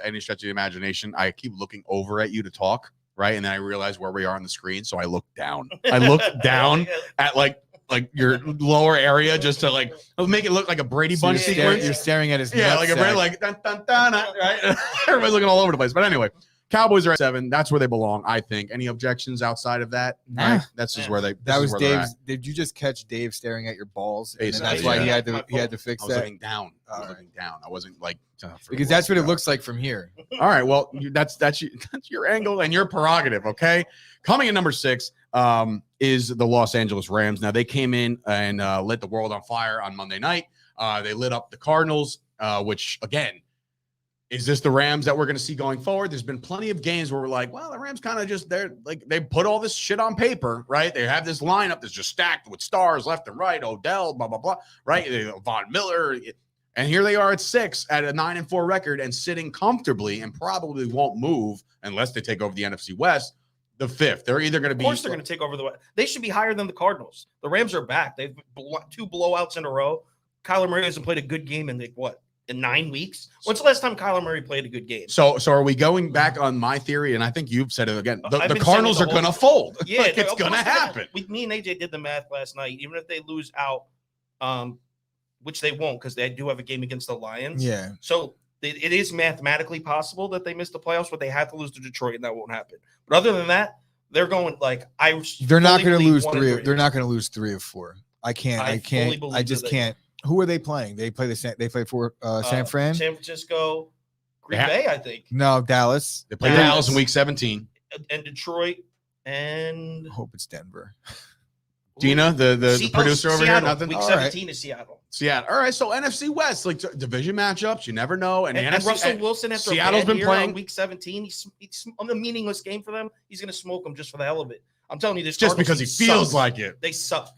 any stretch of the imagination? I keep looking over at you to talk, right? And then I realize where we are on the screen, so I look down. I look down at like your lower area just to make it look like a Brady Bunch sequence. You're staring at his like a Brady, dun, dun, dun, right? Everybody's looking all over the place. But anyway, Cowboys are at 7. That's where they belong, I think. Any objections outside of that? Nah. Right? That's just where they. That was Dave's. Did you just catch Dave staring at your balls? And that's why he had to fix that. I was looking down. I wasn't like because that's what it looks like from here. All right. Well, that's your angle and your prerogative. Okay. Coming in number 6 is the Los Angeles Rams. Now they came in and lit the world on fire on Monday night. They lit up the Cardinals, which again. Is this the Rams that we're going to see going forward? There's been plenty of games where we're like, well, the Rams kind of just, they put all this shit on paper, right? They have this lineup that's just stacked with stars left and right, Odell, blah, blah, blah, right? Von Miller. And here they are at 6 at a 9-4 record and sitting comfortably and probably won't move unless they take over the NFC West, the 5th. They're either going to be. Of course they're going to take over the West. They should be higher than the Cardinals. The Rams are back. They've 2 blowouts in a row. Kyler Murray hasn't played a good game in in 9 weeks. When's the last time Kyler Murray played a good game? So are we going back on my theory? And I think you've said it again. The Cardinals are going to fold. Yeah, it's going to happen. Me and AJ did the math last night. Even if they lose out, which they won't because they do have a game against the Lions. Yeah. So it is mathematically possible that they miss the playoffs, but they have to lose to Detroit, and that won't happen. But other than that, they're going They're not going to lose 3. They're not going to lose 3 of 4. I can't. I just can't. Who are they playing? They play for San Fran, San Francisco, Green Bay, I think. No, Dallas. They play Dallas in week 17. And Detroit, and I hope it's Denver. Dina, the producer over Seattle. here, nothing. Week 17 is Seattle. Seattle. All right, so NFC West, like division matchups, you never know. And NFC, Russell Wilson, after Seattle's been playing week 17. He's on a meaningless game for them. He's going to smoke them just for the hell of it. I'm telling you this. Just because he feels like it. They suck.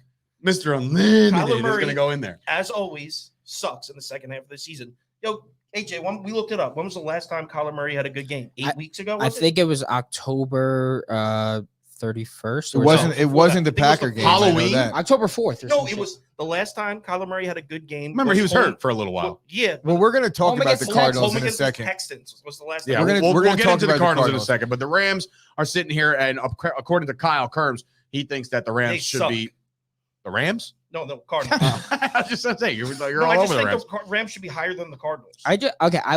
Mr. Unlimited is Murray, going to go in there. As always, sucks in the second half of the season. Yo, AJ, we looked it up. When was the last time Kyler Murray had a good game? 8 weeks ago? I think it was October 31st. It wasn't the Packer game. Halloween? October 4th. No, it was the last time Kyler Murray had a good game. Remember, he was hurt for a little while. Well, yeah. Well, we're going to talk Home about against the the Cardinals Home in a against the second. Texans was the last Yeah, time. we'll gonna get talk into the about the Cardinals in a Cardinals. second, but the Rams are sitting here, and according to Kyle Kerms, he thinks that the Rams They should suck. be the Rams. No, Cardinals. I was just saying you're No, all I over just the think Rams. the Rams should be higher than the Cardinals.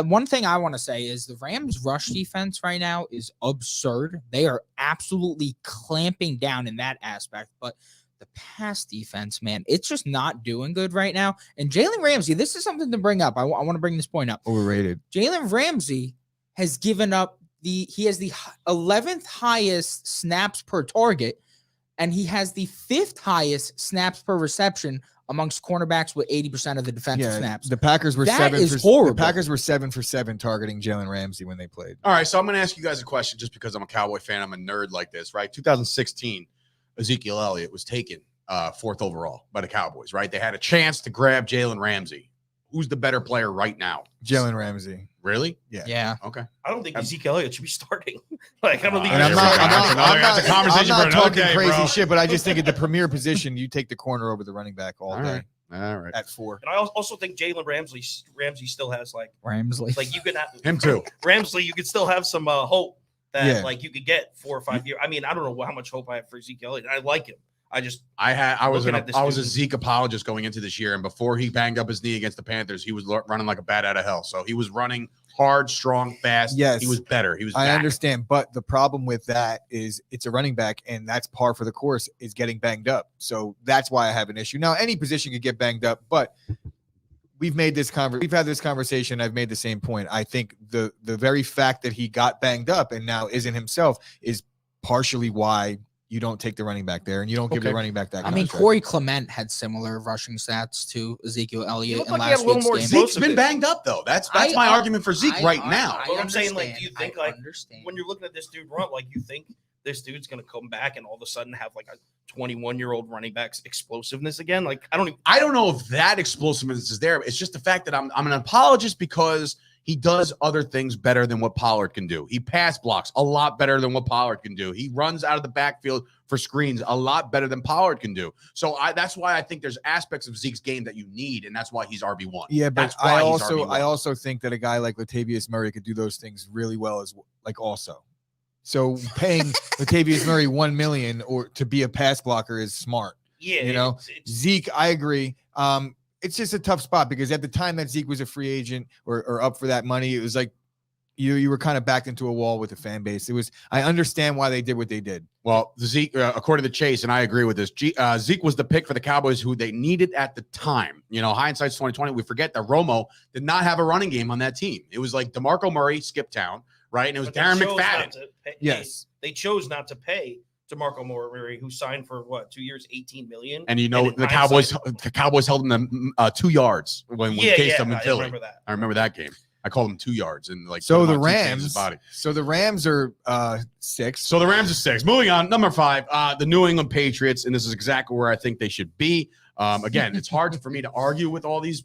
One thing I want to say is the Rams' rush defense right now is absurd. They are absolutely clamping down in that aspect, but the pass defense, man, it's just not doing good right now. And Jalen Ramsey, this is something to bring up. I want to bring this point up. Overrated. Jalen Ramsey has given up the 11th highest snaps per target, and he has the 5th highest snaps per reception amongst cornerbacks with 80% of the defensive snaps. The Packers were That 7 is for horrible. The Packers were 7 for 7 targeting Jalen Ramsey when they played. All right, so I'm going to ask you guys a question just because I'm a Cowboy fan. I'm a nerd like this, right? 2016, Ezekiel Elliott was taken 4th overall by the Cowboys, right? They had a chance to grab Jalen Ramsey. Who's the better player right now? Jalen Ramsey. Really? Yeah. Okay. I don't think Ezekiel Elliott should be starting. Like, I don't think. And he I'm should not, be I'm starting. not, I'm That's not, a conversation I'm for not another talking day, crazy bro. shit, but I just think at the premier position, you take the corner over the running back all day All right. at 4. And I also think Jalen Ramsey still has like Ramsley. you could have Him too. Ramsey, you could still have some hope that Yeah. like you could get 4 or 5 years. I mean, I don't know how much hope I have for Ezekiel Elliott. I like him. I was a Looking at this dude. Zeke apologist going into this year, and before he banged up his knee against the Panthers, he was running like a bat out of hell. So he was running hard, strong, fast. Yes. He was better. He was. I back. understand, but the problem with that is it's a running back, and that's par for the course is getting banged up. So that's why I have an issue. Now, any position could get banged up, but we've had this conversation. I've made the same point. I think the very fact that he got banged up and now isn't himself is partially why you don't take the running back there and you don't give the running back that. I mean, contract. Corey Clement had similar rushing stats to Ezekiel Elliott looked in like he had last a little week's more game. Zeke's been explosiveness. banged up though. That's my argument for Zeke right now. But I'm saying, like, do you think, like, understand. when you're looking at this dude run, like, you think this dude's gonna come back and all of a sudden have like a 21-year-old running back's explosiveness again? Like, I don't know if that explosiveness is there. It's just the fact that I'm an apologist because he does other things better than what Pollard can do. He pass blocks a lot better than what Pollard can do. He runs out of the backfield for screens a lot better than Pollard can do. So that's why I think there's aspects of Zeke's game that you need, and that's why he's RB1. Yeah, but that's why I he's RB1. also think that a guy like Latavius Murray could do those things really well as like also. So paying Latavius Murray $1 million or to be a pass blocker is smart. Yeah, you know, it's- Zeke, I agree. It's just a tough spot because at the time that Zeke was a free agent or up for that money, it was like you were kind of backed into a wall with the fan base. I understand why they did what they did. Well, Zeke, according to Chase, and I agree with this, Zeke was the pick for the Cowboys who they needed at the time. You know, hindsight's 2020. We forget that Romo did not have a running game on that team. It was like DeMarco Murray, Skip Town, right? And it was but they Darren chose McFadden. not to pay- Yes. they chose not to pay DeMarco Murray, who signed for 2 years, $18 million. And you know, in the hindsight- Cowboys held him to 2 yards when we cased him in I Philly. remember that. I remember that game. I called him 2 yards and like So put him the on 2 chains his Rams, body. are 6. So the Rams are 6. Moving on, number 5, the New England Patriots, and this is exactly where I think they should be. Again, it's hard for me to argue with all these.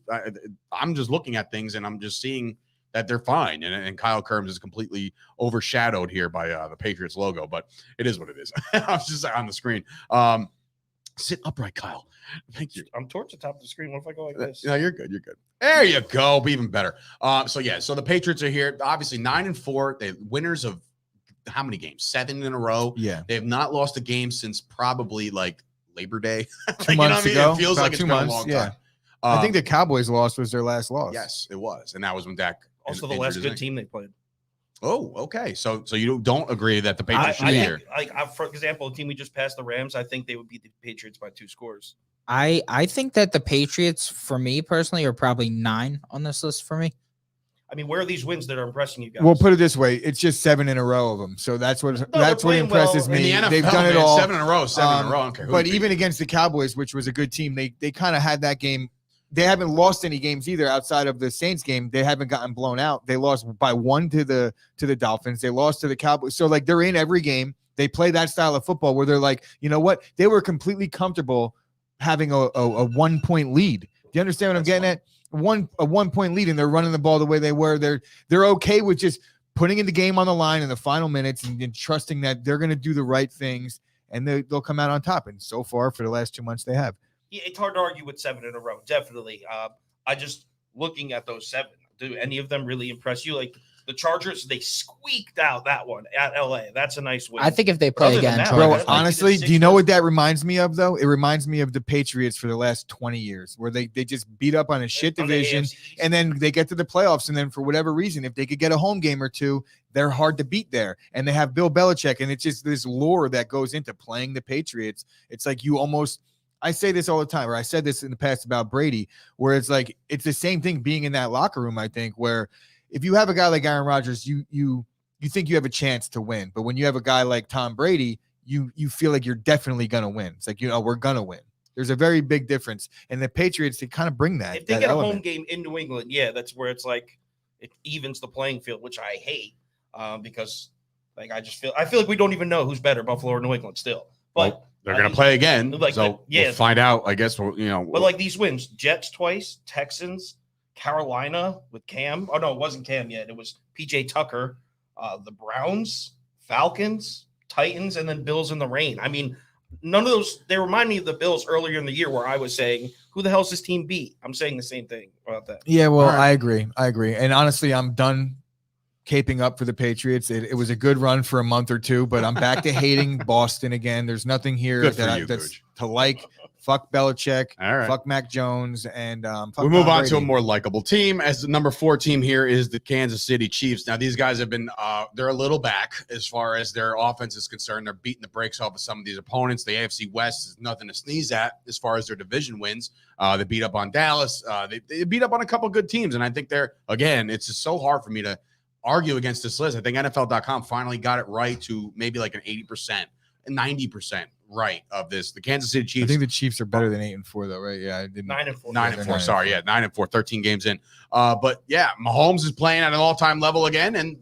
I'm just looking at things and I'm just seeing that they're fine. And Kyle Kerms is completely overshadowed here by the Patriots logo, but it is what it is. I was just on the screen. Sit upright, Kyle. Thank you. I'm towards the top of the screen. What if I go like this? No, you're good. You're good. There you go. Be even better. So the Patriots are here. Obviously 9-4. They're winners of how many games? 7 in a row. Yeah. They have not lost a game since probably like Labor Day. 2 months ago. It feels about like it's 2 been months. a long Yeah. time. I think the Cowboys loss was their last loss. Yes, it was, and that was when Dak Also, the injured last his good knee. team they played. Oh, okay. So you don't agree that the Patriots should I be think, here? for example, the team we just passed, the Rams, I think they would beat the Patriots by 2 scores. I think that the Patriots, for me personally, are probably 9 on this list for me. I mean, where are these wins that are impressing you guys? We'll put it this way: it's just 7 in a row of them. So that's what they're playing impresses well. In me. the NFL, They've done it man, all. 7 in a row. 7 in a row. I don't care who But it be. even against the Cowboys, which was a good team, they kind of had that game. They haven't lost any games either outside of the Saints game. They haven't gotten blown out. They lost by 1 to the Dolphins. They lost to the Cowboys. So like they're in every game. They play that style of football where they're like, you know what? They were completely comfortable having a 1-point lead. Do you understand what I'm getting at? A 1-point lead, and they're running the ball the way they were. They're okay with just putting in the game on the line in the final minutes and trusting that they're going to do the right things and they'll come out on top. And so far for the last 2 months, they have. Yeah, it's hard to argue with 7 in a row. Definitely. I just looking at those 7. Do any of them really impress you? Like the Chargers, they squeaked out that one at LA. That's a nice win. I think if they play Other than again, that, Bro, like, honestly, either do you know 6 what that reminds me of, though? It reminds me of the Patriots for the last 20 years, where they just beat up on a shit on the division, AFC. and then they get to the playoffs, and then for whatever reason, if they could get a home game or two, they're hard to beat there. And they have Bill Belichick, and it's just this lore that goes into playing the Patriots. It's like you almost – I say this all the time, or I said this in the past about Brady, where it's like it's the same thing being in that locker room, I think, where – if you have a guy like Aaron Rodgers, you think you have a chance to win. But when you have a guy like Tom Brady, you feel like you're definitely going to win. It's like, we're going to win. There's a very big difference. And the Patriots, they kind of bring that. If they that get element. a home game in New England, yeah, that's where it's like it evens the playing field, which I hate because like I feel like we don't even know who's better, Buffalo or New England still. But Well, they're going to play again. like, So yeah. we'll find out, I guess. But like these wins, Jets twice, Texans, Carolina with Cam. Oh, no, it wasn't Cam yet. It was PJ Tucker, the Browns, Falcons, Titans, and then Bills in the rain. I mean, none of those, they remind me of the Bills earlier in the year where I was saying, who the hell's this team beat? I'm saying the same thing about that. Yeah, well, All right. I agree. And honestly, I'm done caping up for the Patriots. It was a good run for a month or two, but I'm back to hating Boston again. There's nothing here Good for that you, that's Gooch. to like. Fuck Belichick. All right. Fuck Mac Jones. And fuck We move Tom on to a Brady. more likable team. As the number 4 team here is the Kansas City Chiefs. Now, these guys have been they're a little back as far as their offense is concerned. They're beating the brakes off of some of these opponents. The AFC West is nothing to sneeze at as far as their division wins. They beat up on Dallas. They beat up on a couple good teams. And I think it's just so hard for me to argue against this list. I think NFL.com finally got it right to maybe like an 80%, 90% right of this. The Kansas City Chiefs. I think the Chiefs are better than 8-4, though, right? Yeah, I didn't. 9-4. 9-4. Sorry, 9-4, 13 games in. But yeah, Mahomes is playing at an all-time level again, and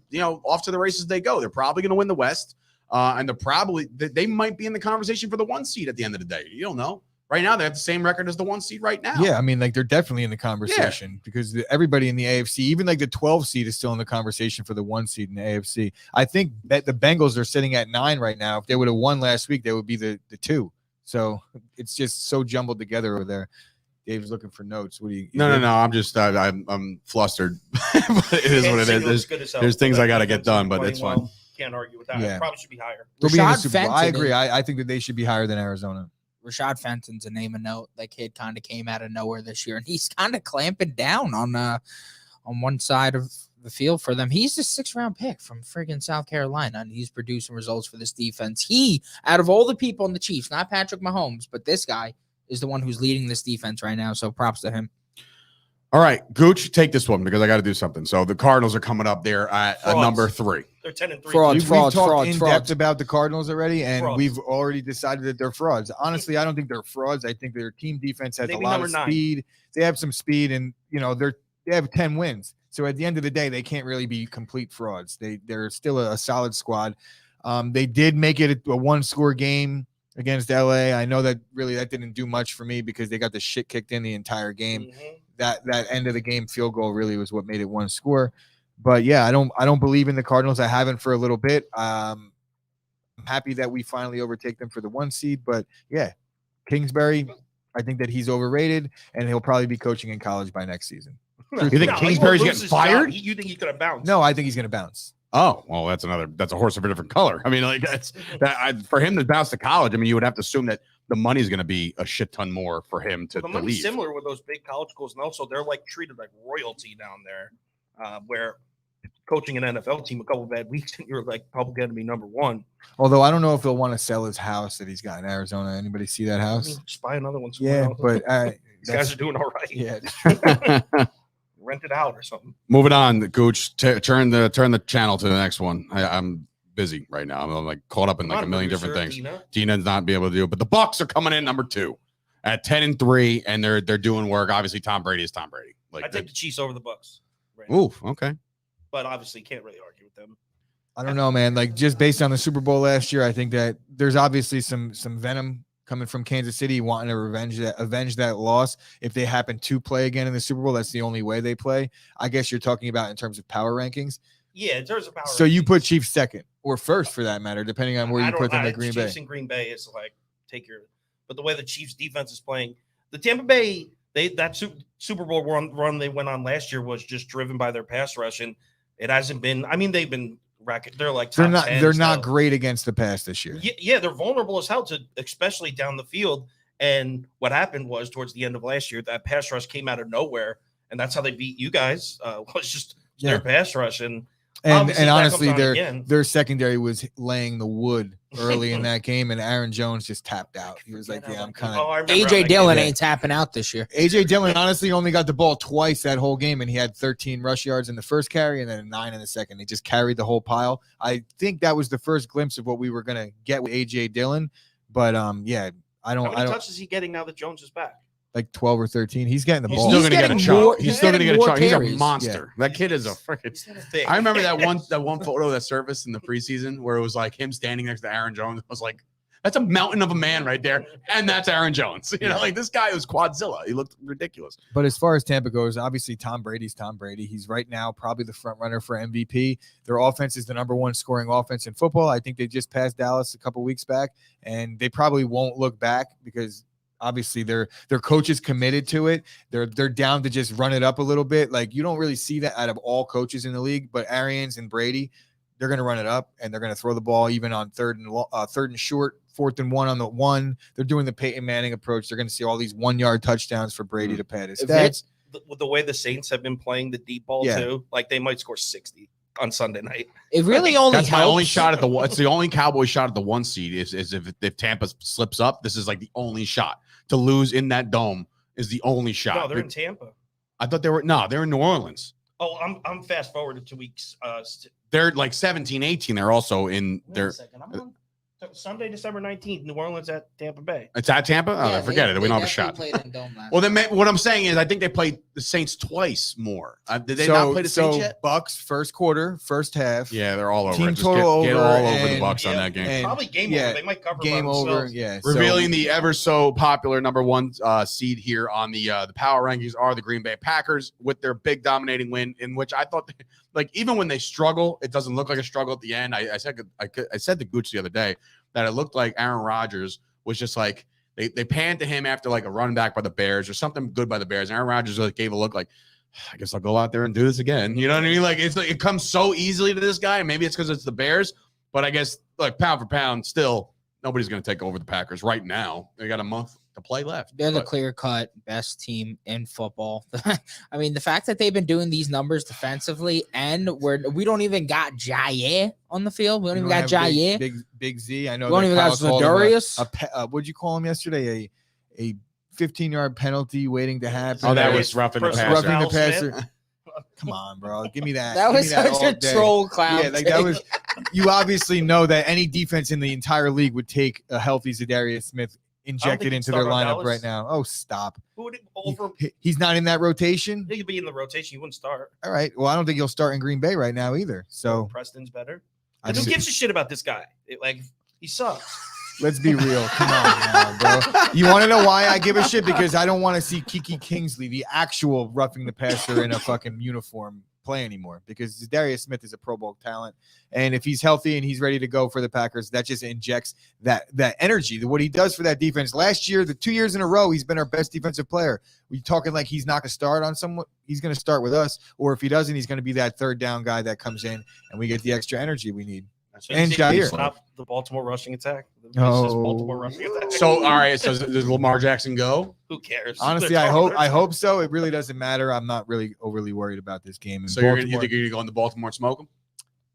off to the races they go. They're probably going to win the West, and they might be in the conversation for the 1 seed at the end of the day. You don't know. Right now, they have the same record as the 1 seed right now. Yeah, I mean, like they're definitely in the conversation because everybody in the AFC, even like the 12 seed, is still in the conversation for the 1 seed in the AFC. I think that the Bengals are sitting at 9 right now. If they would have won last week, they would be the 2. So it's just so jumbled together over there. Dave's looking for notes. What do you? No. I'm just I'm flustered. But it is what it is. There's things I got to get done, but it's fine. Can't argue with that. Yeah. It probably should be higher. They'll be in the Rashad Super Bowl. I Fenton agree. I think that they should be higher than Arizona. Rashad Fenton's a name of note. That kid kind of came out of nowhere this year, and he's kind of clamping down on one side of the field for them. He's a 6th-round pick from friggin' South Carolina, and he's producing results for this defense. He, out of all the people in the Chiefs, not Patrick Mahomes, but this guy is the one who's leading this defense right now, so props to him. All right, Gooch, take this one because I got to do something. So the Cardinals are coming up there at number 3. They're 10-3. We've talked in depth about the Cardinals already, and Frauds. we've already decided that they're frauds. Honestly, I don't think they're frauds. I think their team defense has They'd a be lot of number 9. speed. They have some speed, and they have 10 wins. So at the end of the day, they can't really be complete frauds. They're still a solid squad. They did make it a 1-score game against LA. I know that didn't do much for me because they got the shit kicked in the entire game. Mm-hmm. That end of the game field goal really was what made it 1 score. But yeah, I don't believe in the Cardinals. I haven't for a little bit. I'm happy that we finally overtake them for the 1 seed. But yeah, Kingsbury, I think that he's overrated, and he'll probably be coaching in college by next season. You think Kingsbury's getting fired? You think he's going to bounce? No, I think he's going to bounce. Oh, well, that's a horse of a different color. I mean, like for him to bounce to college, I mean, you would have to assume that the money's going to be a shit ton more for him to The money's leave. similar with those big college schools, and also they're like treated like royalty down there, where coaching an NFL team a couple of bad weeks and you're like public enemy number 1. Although I don't know if he'll want to sell his house that he's got in Arizona. Anybody see that I house? mean, just buy another one. somewhere Yeah, else. but these guys are doing all right. yeah. Rent it out or something. Moving on, Gooch, turn the channel to the next one. I'm busy right now. I'm like caught up in like a million different things. Tina's not be able to do it, but the Bucks are coming in number 2 at 10-3, and they're doing work. Obviously, Tom Brady is Tom Brady. Like I take the Chiefs over the Bucks. Right now. ooh, okay. But obviously can't really argue with them. I don't know, man. Like just based on the Super Bowl last year, I think that there's obviously some venom coming from Kansas City wanting to avenge that loss. If they happen to play again in the Super Bowl, that's the only way they play. I guess you're talking about in terms of power rankings. Yeah, there's a power. So you rankings. put Chiefs second or first for that matter, depending on where you put them at Green Bay. Chiefs and Green Bay is like take your. But the way the Chiefs defense is playing, the Tampa Bay that Super Bowl run they went on last year was just driven by their pass rush, and it hasn't been. I mean, they've been they're like They're not. 10 They're still. not great against the pass this year. Yeah, they're vulnerable as hell to, especially down the field. And what happened was towards the end of last year, that pass rush came out of nowhere, and that's how they beat you guys. Was just their pass rush, and honestly, their secondary was laying the wood early in that game, and Aaron Jones just tapped out. He was like, "Yeah, I'm kind of." AJ Dillon ain't tapping out this year. AJ Dillon honestly only got the ball twice that whole game, and he had 13 rush yards in the first carry and then 9 in the second. He just carried the whole pile. I think that was the first glimpse of what we were gonna get with AJ Dillon, but yeah. How many touches is he getting now that Jones is back? Like 12 or 13. He's getting the ball. Still going to get a chunk. He's still going to get a chunk. He's a carries. monster. Yeah. That kid is a freaking. I remember that one photo that surfaced in the preseason where it was like him standing next to Aaron Jones. I was like, that's a mountain of a man right there, and that's Aaron Jones. You know, like this guy was Quadzilla. He looked ridiculous. But as far as Tampa goes, obviously Tom Brady's Tom Brady. He's right now probably the front runner for MVP. Their offense is the number 1 scoring offense in football. I think they just passed Dallas a couple weeks back, and they probably won't look back because obviously their coach is committed to it. They're down to just run it up a little bit. Like you don't really see that out of all coaches in the league, but Arians and Brady, they're going to run it up and they're going to throw the ball even on third and short, 4th and 1 on the 1. They're doing the Peyton Manning approach. They're going to see all these 1-yard touchdowns for Brady to pad his stats. With the way the Saints have been playing the deep ball too, like they might score 60 on Sunday night. It really only that's my only shot at the one. It's the only Cowboys shot at the 1 seed is if Tampa slips up. This is like the only shot to lose in that dome is the only shot. No, they're in Tampa. I thought they're in New Orleans. Oh, I'm fast forwarded 2 weeks. They're like 17-18. They're also in their Sunday, December 19th, New Orleans at Tampa Bay. It's at Tampa? Yeah, forget it. We don't have a shot. Well, then what I'm saying is I think they played the Saints twice more. Did they not play the Saints yet? Bucks first quarter, first half. Yeah, they're all over. Team Just total get over all over the Bucks on that game. Probably game over. They might cover game over. Yeah. Revealing the ever so popular number 1 seed here on the power rankings are the Green Bay Packers with their big dominating win, in which I thought, like even when they struggle, it doesn't look like a struggle at the end. I said to Gooch the other day that it looked like Aaron Rodgers was just like they panned to him after like a run back by the Bears or something good by the Bears. Aaron Rodgers like gave a look like, I guess I'll go out there and do this again. You know what I mean? Like it's like it comes so easily to this guy. Maybe it's because it's the Bears, but I guess like pound for pound, still nobody's going to take over the Packers right now. They got a month to play left. They're the clear-cut best team in football. I mean, the fact that they've been doing these numbers defensively, and we don't even got Jair on the field. We don't even got Jair. Big Z. I know. We don't even got Zadarius. What'd you call him yesterday? A 15-yard penalty waiting to happen. Oh, that was roughing the passer. Roughing the passer. Come on, bro. Give me that. That was such a troll clown. Yeah, like that was. You obviously know that any defense in the entire league would take a healthy Zadarius Smith injected into their lineup right now. Oh, stop. Who would over? He's not in that rotation. He could be in the rotation. He wouldn't start. All right. Well, I don't think he'll start in Green Bay right now either. So Preston's better. Who gives a shit about this guy? He sucks. Let's be real. Come on, now, bro. You want to know why I give a shit? Because I don't want to see Kiki Kingsley, the actual roughing the passer in a fucking uniform, play anymore. Because Darius Smith is a Pro Bowl talent, and if he's healthy and he's ready to go for the Packers, that just injects that energy. What he does for that defense last year, the 2 years in a row, he's been our best defensive player. We talking like he's not going to start on someone. He's going to start with us, or if he doesn't, he's going to be that third down guy that comes in and we get the extra energy we need. So and Jair. Stop the Baltimore rushing attack. Baltimore rushing attack. So all right, so does Lamar Jackson go? Who cares? Honestly, I hope so. It really doesn't matter. I'm not really overly worried about this game. So you think you're going to go into Baltimore and smoke him?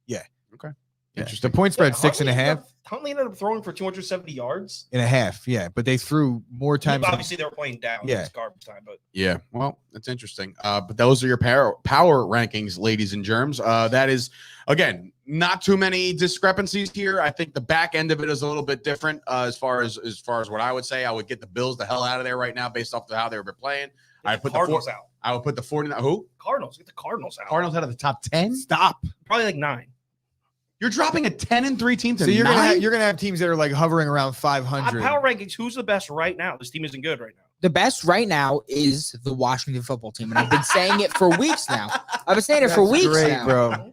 Yeah. Okay. Yeah. Interesting. The point spread 6.5. Huntley ended up throwing for 270 yards and a half. Yeah, but they threw more times. Obviously, they were playing down. Yeah, it's garbage time. But yeah, well, that's interesting. But those are your power rankings, ladies and germs. That is, again, not too many discrepancies here. I think the back end of it is a little bit different as far as what I would say. I would get the Bills the hell out of there right now based off of how they were playing. I put the Cardinals out. I would put the 49. Who? Cardinals. Get the Cardinals out. Cardinals out of the top 10. Stop. Probably like 9. You're dropping a 10-3 team to so you're 9? Gonna have teams that are like hovering around 500. Power rankings. Who's the best right now? This team isn't good right now. The best right now is the Washington football team, and I've been saying it for weeks now. I've been saying it for weeks great, now. bro.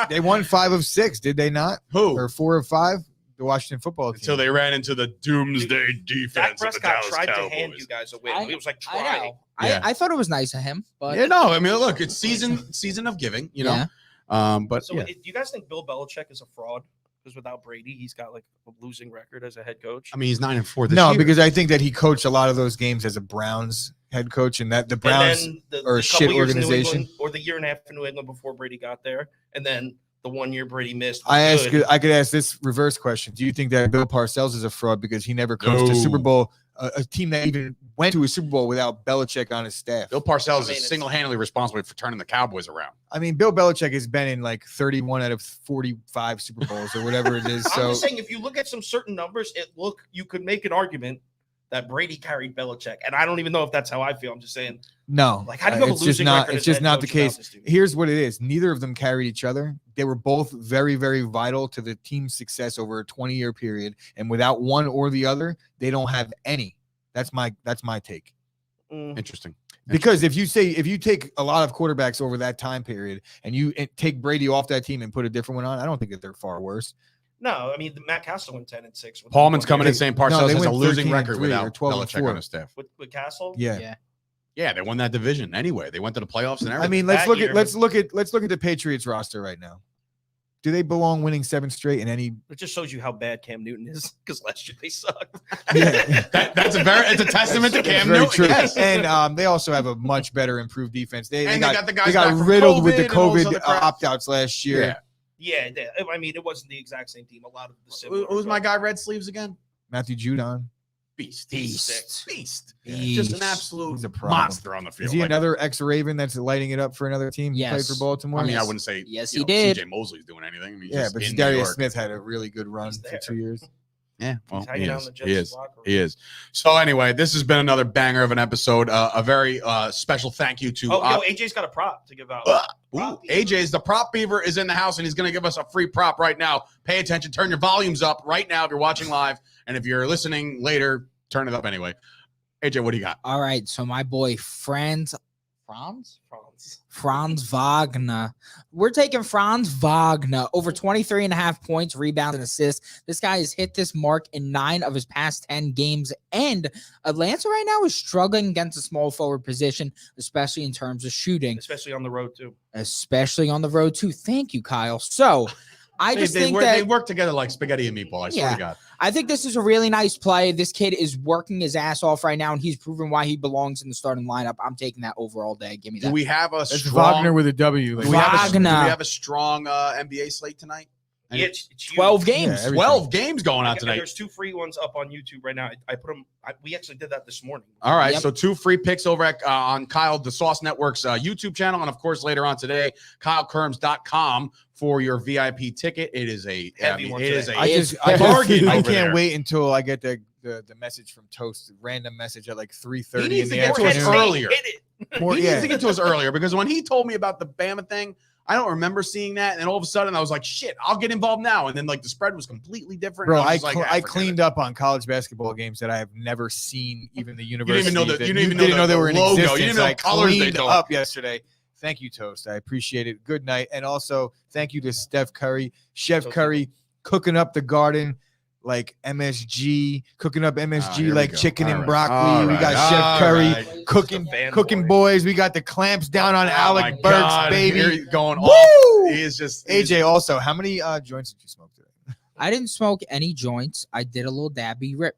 They won 5 of 6, did they not? Who? Or 4 of 5? The Washington football team. Until they ran into the doomsday Dak defense of the Prescott Dallas tried Cowboys. to hand you guys a win. He was like I trying. know. Yeah. I thought it was nice of him, but Yeah, no, I mean, look, it's season of giving, you know. But So, yeah. do you guys think Bill Belichick is a fraud? Because without Brady, he's got like a losing record as a head coach. I mean, he's 9-4 this No, year. because I think that he coached a lot of those games as a Browns head coach, and that the Browns and then are a couple shit years in New organization. England, or the year and a half in New England before Brady got there, and then the 1 year Brady missed. I was good. could ask this reverse question. Do you think that Bill Parcells is a fraud because he never coached a No. Super Bowl, a team that even went to a Super Bowl without Belichick on his staff? Bill Parcells I mean, is it's- single-handedly responsible for turning the Cowboys around. I mean, Bill Belichick has been in like 31 out of 45 Super Bowls or whatever it is. I'm So just saying, if you look at some certain numbers, you could make an argument that Brady carried Belichick, and I don't even know if that's how I feel. I'm just saying, no, like, how do you have a it's just losing not. record It's as just head not the coach without case. this dude? Here's what it is: neither of them carried each other. They were both very, very vital to the team's success over a 20-year period, and without one or the other, they don't have any. That's my take. Interesting. Because if you take a lot of quarterbacks over that time period and you take Brady off that team and put a different one on, I don't think that they're far worse. No, I mean, Matt Castle went 10-6. with Paulman's the coming in year. saying No, Parcells they has a went losing 13-3 record or without 12-4. Belichick on his staff. with Castle. Yeah. Yeah, they won that division anyway. They went to the playoffs and everything. I mean, let's That look year- at the Patriots roster right now. Do they belong winning 7 straight in any? It just shows you how bad Cam Newton is, because last year they sucked. Yeah. it's a testament to It's Cam very Newton. true. Yes. And they also have a much better improved defense. They And they got the guys they got back from riddled with the COVID and all this COVID other crap. opt-outs last year. Yeah. I mean, it wasn't the exact same team. A lot of the Who's my guy, Red Sleeves again? Matthew Judon. Beast. Beast. Just an absolute He's a problem. monster on the field. Is he Like, another ex-Raven that's lighting it up for another team? He played Yes. for Baltimore. I mean, I Yes. wouldn't say Yes, you he know, did. CJ Mosley's doing anything. I mean, he's Yeah, just but in New Darius York. Smith had a really good run He's for there. 2 years. Yeah, well, He's hanging out in the Jets' he is. locker room. He is. So anyway, this has been another banger of an episode. A very special thank you to. AJ's got a prop to give out. Ooh, AJ's the prop beaver is in the house and he's going to give us a free prop right now. Pay attention. Turn your volumes up right now if you're watching live, and if you're listening later, turn it up anyway. AJ, what do you got? all right. So my boy Franz France. Wagner. We're taking Franz Wagner over 23.5 points, rebounds, and assists. This guy has hit this mark in 9 of his past 10 games. And Atlanta right now is struggling against a small forward position, especially in terms of shooting, Especially on the road, too. especially on the road, too. Thank you, Kyle. So I just think they that work together like spaghetti and meatball. I swear to God. I think this is a really nice play. This kid is working his ass off right now, and he's proven why he belongs in the starting lineup. I'm taking that over all day. Give me Do that. we have a That's strong? Wagner with a W. Do we have Wagner. a strong NBA slate tonight? And Yeah, it's huge. 12 games. Yeah, everything. 12 games going on And tonight. There's 2 free ones up on YouTube right now. I put them. We actually did that this morning. All right, Yep. so 2 free picks over at on Kyle the Sauce Network's YouTube channel, and of course later on today, KyleKerms.com for your VIP ticket. It is a Heavy one it is today. a bargain I over can't there. wait until I get the message from Toast, random message at like 3:30 He needs in to the get to us afternoon. earlier. Hit it. More- He yeah. needs to get to us earlier because when he told me about the Bama thing, I don't remember seeing that, and then all of a sudden I was like, "Shit, I'll get involved now." And then like the spread was completely different. Bro, and I was just like, I forget cleaned it. up on college basketball games that I have never seen, even the didn't university. even know that- that you didn't even know they the were in logo. You existence. didn't even know I colors they cleaned don't. up yesterday. Thank you, Toast. I appreciate it. Good night. And also, thank you to Steph Curry, Chef Toast. Curry, cooking up the garden like MSG, cooking up Oh, MSG here we like go. chicken All and right. broccoli. All We right. got Chef All Curry right. cooking, Fanboy. cooking boys. We got the clamps down on Oh, my Alec Burks, God. Here baby. he's going Woo! off. He is just AJ, also, how many joints did you smoke today? I didn't smoke any joints. I did a little dabby rip.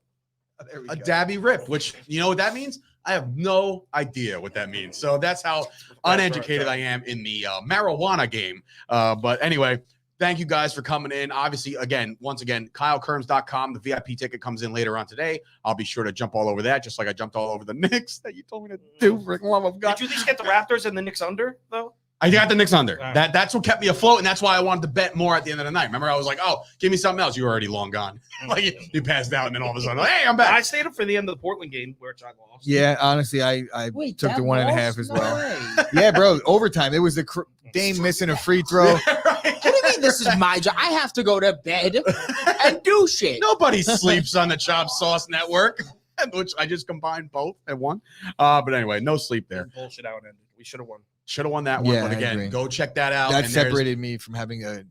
There we a go. dabby rip, which you know what that means? I have no idea what that means. So that's how uneducated I am in the marijuana game. But anyway, thank you guys for coming in. Obviously, once again, KyleKerms.com. The VIP ticket comes in later on today. I'll be sure to jump all over that, just like I jumped all over the Knicks that you told me to do. For the love of God. Did you at least get the Raptors and the Knicks under, though? I got the Knicks under. All right. That's what kept me afloat, and that's why I wanted to bet more at the end of the night. Remember, I was like, "Oh, give me something else." You were already long gone. Like you passed out, and then all of a sudden, hey, I'm I back. stayed up for the end of the Portland game, which I lost. Yeah, honestly, I Wait, took that the 1.5 lost? as No well. way. Yeah, bro, overtime. It was the Dame missing a free throw. What do you mean this is my job? I have to go to bed and do shit. Nobody sleeps on the Chop Sauce Network. which I just combined both at one. But anyway, no sleep there. Bullshit out ended. We should have won. Should have won that one. Yeah, But I again, agree. go check that out. That And there's- separated me from having a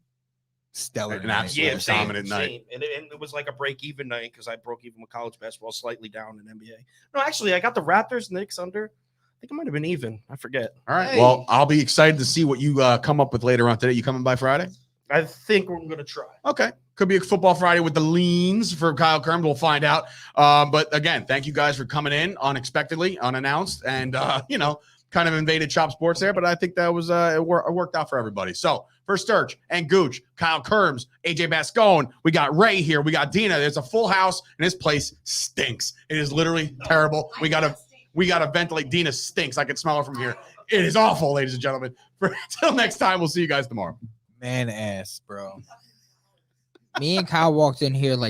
stellar An night. absolute Yeah, dominant night. same. And it was like a break-even night because I broke even with college basketball, slightly down in NBA. No, actually, I got the Raptors, Knicks under. I think it might have been even. I forget. All right. Hey. Well, I'll be excited to see what you come up with later on today. You coming by Friday? I think we're going to try. Okay. Could be a football Friday with the leans for Kyle Kerms. We'll find out. But again, thank you guys for coming in unexpectedly, unannounced, and kind of invaded Chop Sports there. But I think that was it worked out for everybody. So for Sturge and Gooch, Kyle Kerms, AJ Bascone, we got Ray here, we got Dina. There's a full house, and this place stinks. It is literally terrible. We gotta ventilate. Dina stinks. I can smell her from here. It is awful, ladies and gentlemen. Until next time, we'll see you guys tomorrow. Man ass, bro. Me and Kyle walked in here like